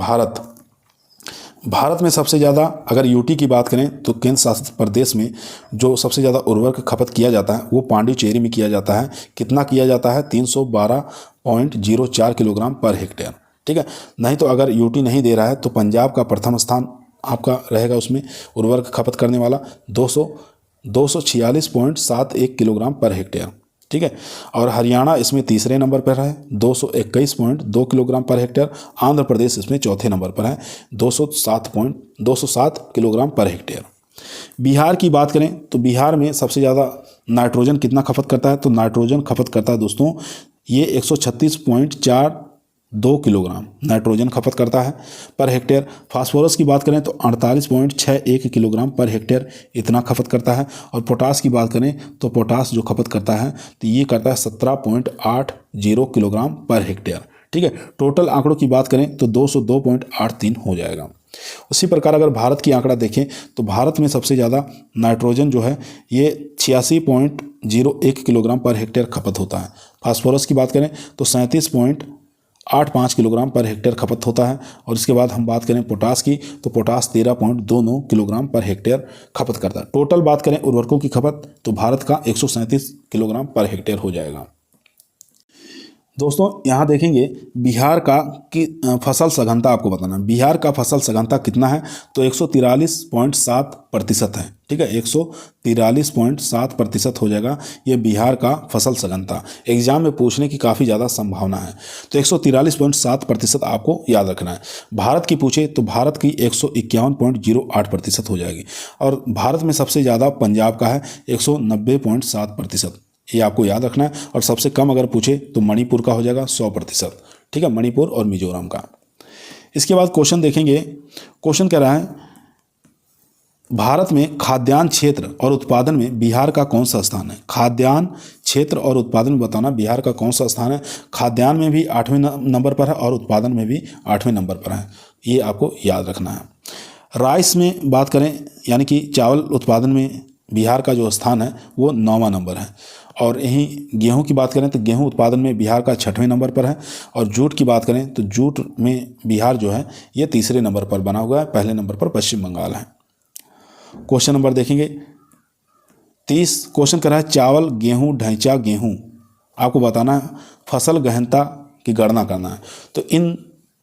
भारत में सबसे ज़्यादा, अगर यूटी की बात करें तो केंद्र शासित प्रदेश में जो सबसे ज़्यादा उर्वरक खपत किया जाता है वो पांडिचेरी में किया जाता है। कितना किया जाता है, 312.04 किलोग्राम पर हेक्टेयर। ठीक है, नहीं तो अगर यूटी नहीं दे रहा है तो पंजाब का प्रथम स्थान आपका रहेगा उसमें उर्वरक खपत करने वाला 246.71 किलोग्राम पर हेक्टेयर। ठीक है, और हरियाणा इसमें तीसरे नंबर पर है 221.2 kilogram per hectare. Andhra Pradesh इसमें चौथे नंबर पर है 207 किलोग्राम पर हेक्टेयर। बिहार की बात करें तो बिहार में सबसे ज़्यादा नाइट्रोजन कितना खपत करता है, तो नाइट्रोजन खपत करता है दोस्तों ये 136.42 किलोग्राम नाइट्रोजन खपत करता है पर हेक्टेयर। फास्फोरस की बात करें तो 48.61 किलोग्राम पर हेक्टेयर इतना खपत करता है। और पोटास की बात करें तो पोटास जो खपत करता है तो ये करता है 17.80 किलोग्राम पर हेक्टेयर। ठीक है, टोटल आंकड़ों की बात करें तो 202.83 हो जाएगा। उसी प्रकार अगर भारत की आंकड़ा देखें तो भारत में सबसे ज़्यादा नाइट्रोजन जो है ये 86.01 किलोग्राम पर हेक्टेयर खपत होता है। फास्फोरस की बात करें तो 37.85 किलोग्राम पर हेक्टेयर खपत होता है। और इसके बाद हम बात करें पोटास की तो पोटास 13.29 किलोग्राम पर हेक्टेयर खपत करता है। टोटल बात करें उर्वरकों की खपत तो भारत का 137 किलोग्राम पर हेक्टेयर हो जाएगा। दोस्तों यहाँ देखेंगे बिहार का कि फसल सघनता आपको बताना, बिहार का फसल सघनता कितना है, तो 143.7% है। ठीक है, 143.7% हो जाएगा ये बिहार का फसल सघनता। एग्जाम में पूछने की काफ़ी ज़्यादा संभावना है, तो 143.7% आपको याद रखना है। भारत की पूछे तो भारत की 151.08% हो जाएगी। और भारत में सबसे ज़्यादा पंजाब का है 190.7%, ये आपको याद रखना है। और सबसे कम अगर पूछे तो मणिपुर का हो जाएगा 100%। ठीक है, मणिपुर और मिजोरम का। इसके बाद क्वेश्चन देखेंगे, क्वेश्चन कह रहा है भारत में खाद्यान्न क्षेत्र और उत्पादन में बिहार का कौन सा स्थान है। खाद्यान्न क्षेत्र और उत्पादन में बताना बिहार का कौन सा स्थान है। खाद्यान्न में भी 8वें नंबर पर है और उत्पादन में भी 8वें नंबर पर है, ये आपको याद रखना है। राइस में बात करें यानी कि चावल उत्पादन में बिहार का जो स्थान है वो 9वां नंबर है। और यहीं गेहूं की बात करें तो गेहूं उत्पादन में बिहार का 6वें नंबर पर है। और जूट की बात करें तो जूट में बिहार जो है ये 3रे नंबर पर बना हुआ है, पहले नंबर पर पश्चिम बंगाल है। क्वेश्चन नंबर देखेंगे 30। क्वेश्चन कर रहा है चावल, गेहूं, ढैंचा गेहूं, आपको बताना है फसल गहनता की गणना करना है। तो इन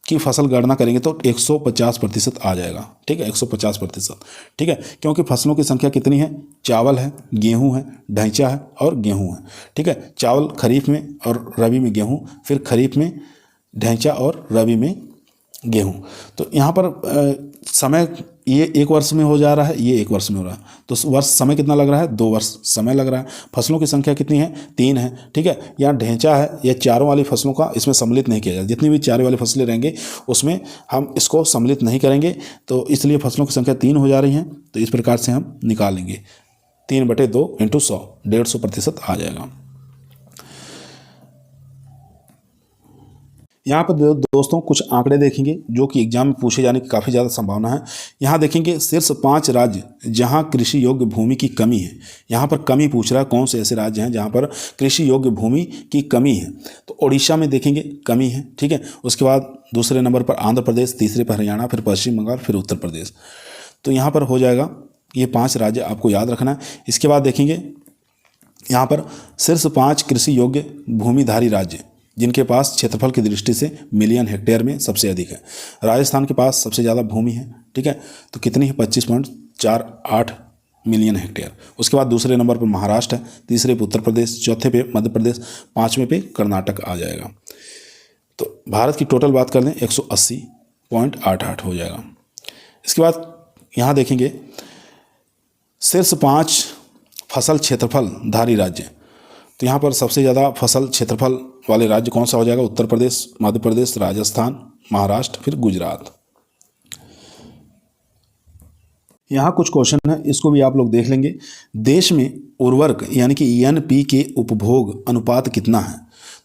की फसल गणना करेंगे तो 150% आ जाएगा। ठीक है, 150%। ठीक है, क्योंकि फसलों की संख्या कितनी है, चावल है, गेहूं है, ढैंचा है और गेहूं है। ठीक है, चावल खरीफ में और रबी में गेहूं, फिर खरीफ में ढैंचा और रबी में गेहूं। तो यहाँ पर समय ये 1 वर्ष में हो जा रहा है, ये 1 वर्ष में हो रहा है, तो वर्ष समय कितना लग रहा है, 2 वर्ष समय लग रहा है। फसलों की संख्या कितनी है, 3 है। ठीक है, यहाँ ढैंचा है, ये चारों वाली फसलों का इसमें सम्मिलित नहीं किया जाए, जितनी भी चारों वाली फसलें रहेंगे उसमें हम इसको सम्मिलित नहीं करेंगे, तो इसलिए फसलों की संख्या 3 हो जा रही हैं। तो इस प्रकार से हम निकाल लेंगे 3/2 × 100, 150% आ जाएगा। यहाँ पर दोस्तों कुछ आंकड़े देखेंगे जो कि एग्जाम में पूछे जाने की काफ़ी ज़्यादा संभावना है। यहाँ देखेंगे शीर्ष 5 राज्य जहाँ कृषि योग्य भूमि की कमी है। यहाँ पर कमी पूछ रहा है, कौन से ऐसे राज्य हैं जहाँ पर कृषि योग्य भूमि की कमी है। तो उड़ीसा में देखेंगे कमी है, ठीक है। उसके बाद दूसरे नंबर पर आंध्र प्रदेश, तीसरे पर हरियाणा, फिर पश्चिम बंगाल, फिर उत्तर प्रदेश। तो यहाँ पर हो जाएगा ये 5 राज्य आपको याद रखना है। इसके बाद देखेंगे यहाँ पर शीर्ष 5 कृषि योग्य भूमिधारी राज्य जिनके पास क्षेत्रफल की दृष्टि से मिलियन हेक्टेयर में सबसे अधिक है। राजस्थान के पास सबसे ज़्यादा भूमि है, ठीक है। तो कितनी है? 25.48 मिलियन हेक्टेयर। उसके बाद दूसरे नंबर पर महाराष्ट्र है, तीसरे पे उत्तर प्रदेश, चौथे पे मध्य प्रदेश, पाँचवें पे कर्नाटक आ जाएगा। तो भारत की टोटल बात कर लें 180.88 हो जाएगा। इसके बाद यहाँ देखेंगे शीर्ष 5 फसल क्षेत्रफल धारी राज्य। तो यहाँ पर सबसे ज़्यादा फसल क्षेत्रफल वाले राज्य कौन सा हो जाएगा? उत्तर प्रदेश, मध्य प्रदेश, राजस्थान, महाराष्ट्र, फिर गुजरात। यहाँ कुछ क्वेश्चन है, इसको भी आप लोग देख लेंगे। देश में उर्वरक यानी कि NP के उपभोग अनुपात कितना है?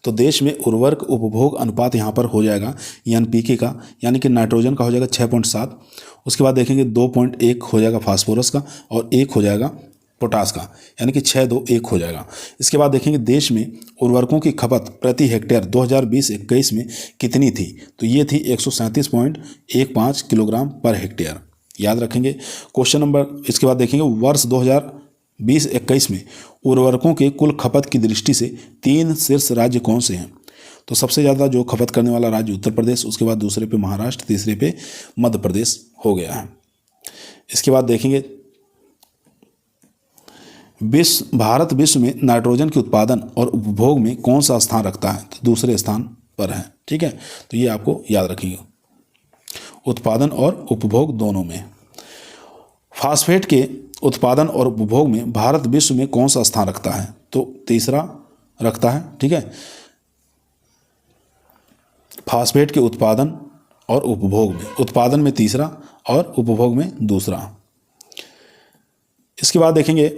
तो देश में उर्वरक उपभोग अनुपात यहाँ पर हो जाएगा NPK का, यानी कि नाइट्रोजन का हो जाएगा 6.7। उसके बाद देखेंगे 2.1 हो जाएगा फास्फोरस का और 1 हो जाएगा पोटास का, यानी कि 6-2-1 हो जाएगा। इसके बाद देखेंगे देश में उर्वरकों की खपत प्रति हेक्टेयर 2020-21 में कितनी थी? तो ये थी 137.15 किलोग्राम पर हेक्टेयर, याद रखेंगे क्वेश्चन नंबर। इसके बाद देखेंगे वर्ष 2020-21 में उर्वरकों के कुल खपत की दृष्टि से 3 शीर्ष राज्य कौन से हैं? तो सबसे ज़्यादा जो खपत करने वाला राज्य उत्तर प्रदेश, उसके बाद दूसरे पे महाराष्ट्र, तीसरे पे मध्य प्रदेश हो गया है। इसके बाद देखेंगे भारत विश्व में नाइट्रोजन के उत्पादन और उपभोग में कौन सा स्थान रखता है? तो दूसरे स्थान पर है, ठीक है। तो ये आपको याद रखिए, उत्पादन और उपभोग दोनों में। फास्फेट के उत्पादन और उपभोग में भारत विश्व में कौन सा स्थान रखता है? तो तीसरा रखता है, ठीक है। फास्फेट के उत्पादन और उपभोग में, उत्पादन में तीसरा और उपभोग में दूसरा। इसके बाद देखेंगे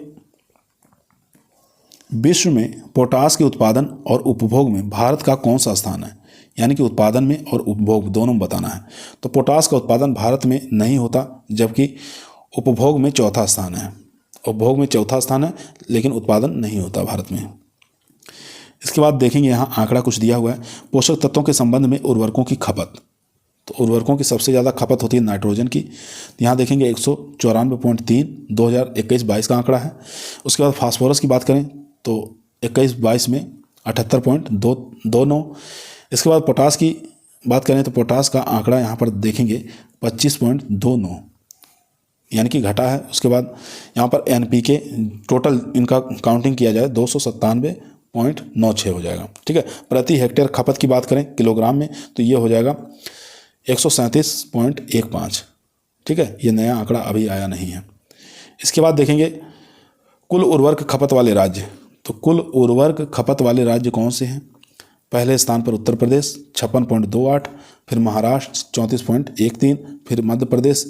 विश्व में पोटास के उत्पादन और उपभोग में भारत का कौन सा स्थान है? यानी कि उत्पादन में और उपभोग दोनों में बताना है। तो पोटास का उत्पादन भारत में नहीं होता, जबकि उपभोग में चौथा स्थान है। उपभोग में चौथा स्थान है, लेकिन उत्पादन नहीं होता भारत में। इसके बाद देखेंगे यहाँ आंकड़ा कुछ दिया हुआ है, पोषक तत्वों के संबंध में उर्वरकों की खपत। तो उर्वरकों की सबसे ज़्यादा खपत होती है नाइट्रोजन की। यहाँ देखेंगे 194.3 2021-22 का आंकड़ा है। उसके बाद फास्फोरस की बात करें तो 21-22 में 78.29। इसके बाद पोटास की बात करें तो पोटास का आंकड़ा यहाँ पर देखेंगे 25.29, यानी कि घटा है। उसके बाद यहाँ पर NPK टोटल इनका काउंटिंग किया जाए 297.96 हो जाएगा, ठीक है। प्रति हेक्टेयर खपत की बात करें किलोग्राम में तो ये हो जाएगा 137.15, ठीक है। ये नया आंकड़ा अभी आया नहीं है। इसके बाद देखेंगे कुल उर्वरक खपत वाले राज्य। तो कुल उर्वरक खपत वाले राज्य कौन से हैं? पहले स्थान पर उत्तर प्रदेश 56.28, फिर महाराष्ट्र 34.13, फिर मध्य प्रदेश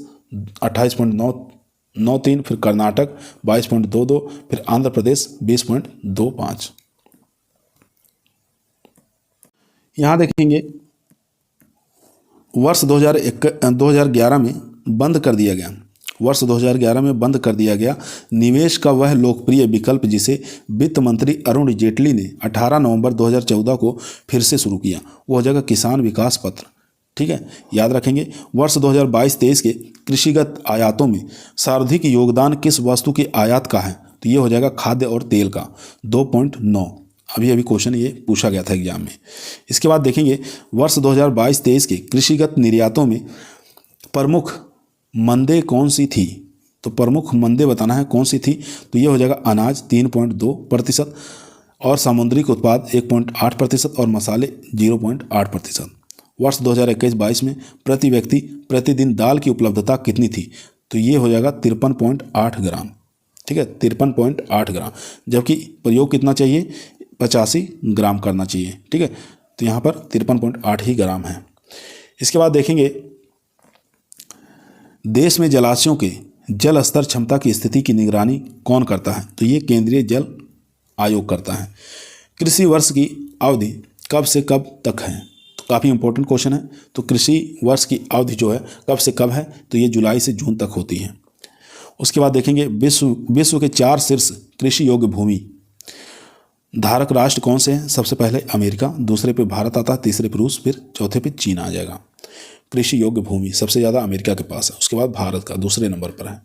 28.93, फिर कर्नाटक 22.22, फिर आंध्र प्रदेश 20.25। यहाँ देखेंगे वर्ष 2011 में बंद कर दिया गया, वर्ष 2011 में बंद कर दिया गया निवेश का वह लोकप्रिय विकल्प जिसे वित्त मंत्री अरुण जेटली ने 18 नवंबर 2014 को फिर से शुरू किया, वो हो जाएगा किसान विकास पत्र, ठीक है। याद रखेंगे वर्ष 2022-23 के कृषिगत आयातों में सर्वाधिक योगदान किस वस्तु के आयात का है? तो ये हो जाएगा खाद्य और तेल का 2.9। अभी क्वेश्चन ये पूछा गया था एग्जाम में। इसके बाद देखेंगे वर्ष 2022-23 के कृषिगत निर्यातों में प्रमुख मंदे कौन सी थी? तो प्रमुख मंदे बताना है कौन सी थी। तो ये हो जाएगा अनाज 3.2% और सामुद्रिक उत्पाद 1.8% और मसाले 0.8%। वर्ष 2021-22 में प्रति व्यक्ति प्रतिदिन दाल की उपलब्धता कितनी थी? तो ये हो जाएगा 53.8 ग्राम, ठीक है, 53.8 ग्राम, जबकि प्रयोग कितना चाहिए? 85 ग्राम करना चाहिए, ठीक है। तो यहाँ पर 53.8 ही ग्राम है। इसके बाद देखेंगे देश में जलाशयों के जल स्तर क्षमता की स्थिति की निगरानी कौन करता है? तो ये केंद्रीय जल आयोग करता है। कृषि वर्ष की अवधि कब से कब तक है? तो काफ़ी इंपॉर्टेंट क्वेश्चन है। तो कृषि वर्ष की अवधि जो है कब से कब है, तो ये जुलाई से जून तक होती है। उसके बाद देखेंगे विश्व के 4 शीर्ष कृषि योग्य भूमि धारक राष्ट्र कौन से हैं। सबसे पहले अमेरिका, दूसरे पे भारत आता है, तीसरे पे रूस, फिर चौथे पे चीन आ जाएगा। कृषि योग्य भूमि सबसे ज़्यादा अमेरिका के पास है, उसके बाद भारत का दूसरे नंबर पर है।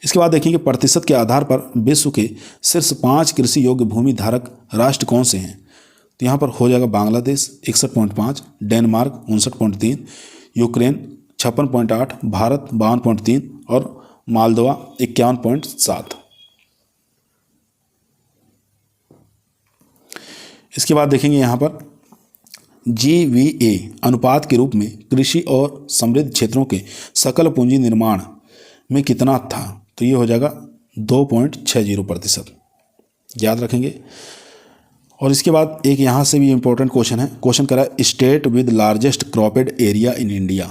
इसके बाद देखेंगे प्रतिशत के आधार पर विश्व के शीर्ष 5 कृषि योग्य भूमि धारक राष्ट्र कौन से हैं। तो यहाँ पर हो जाएगा बांग्लादेश 61.5, डेनमार्क 59.3, यूक्रेन 56.8, भारत 52.3 और मालदोवा 51.7। इसके बाद देखेंगे यहाँ पर GVA अनुपात के रूप में कृषि और समृद्ध क्षेत्रों के सकल पूंजी निर्माण में कितना था। तो ये हो जाएगा 2.60%, याद रखेंगे। और इसके बाद एक यहाँ से भी इम्पोर्टेंट क्वेश्चन है, क्वेश्चन करा state with largest cropped area in India.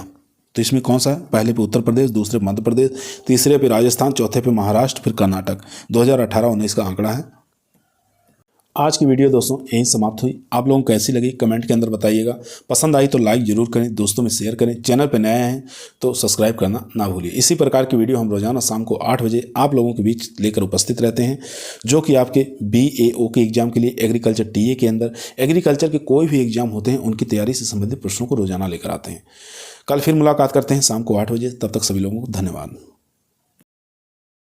तो इसमें कौन सा है, पहले पे उत्तर प्रदेश, दूसरे पे मध्य प्रदेश, तीसरे पे राजस्थान, चौथे पे महाराष्ट्र, फिर कर्नाटक। 2018-19 का आंकड़ा है। आज की वीडियो दोस्तों यहीं समाप्त हुई। आप लोगों को कैसी लगी कमेंट के अंदर बताइएगा। पसंद आई तो लाइक जरूर करें, दोस्तों में शेयर करें। चैनल पर नए हैं तो सब्सक्राइब करना ना भूलिए। इसी प्रकार की वीडियो हम रोजाना शाम को 8 बजे आप लोगों के बीच लेकर उपस्थित रहते हैं, जो कि आपके BAO के एग्जाम के लिए, एग्रीकल्चर TA के अंदर, एग्रीकल्चर के कोई भी एग्जाम होते हैं उनकी तैयारी से संबंधित प्रश्नों को रोजाना लेकर आते हैं। कल फिर मुलाकात करते हैं शाम को 8 बजे। तब तक सभी लोगों को धन्यवाद।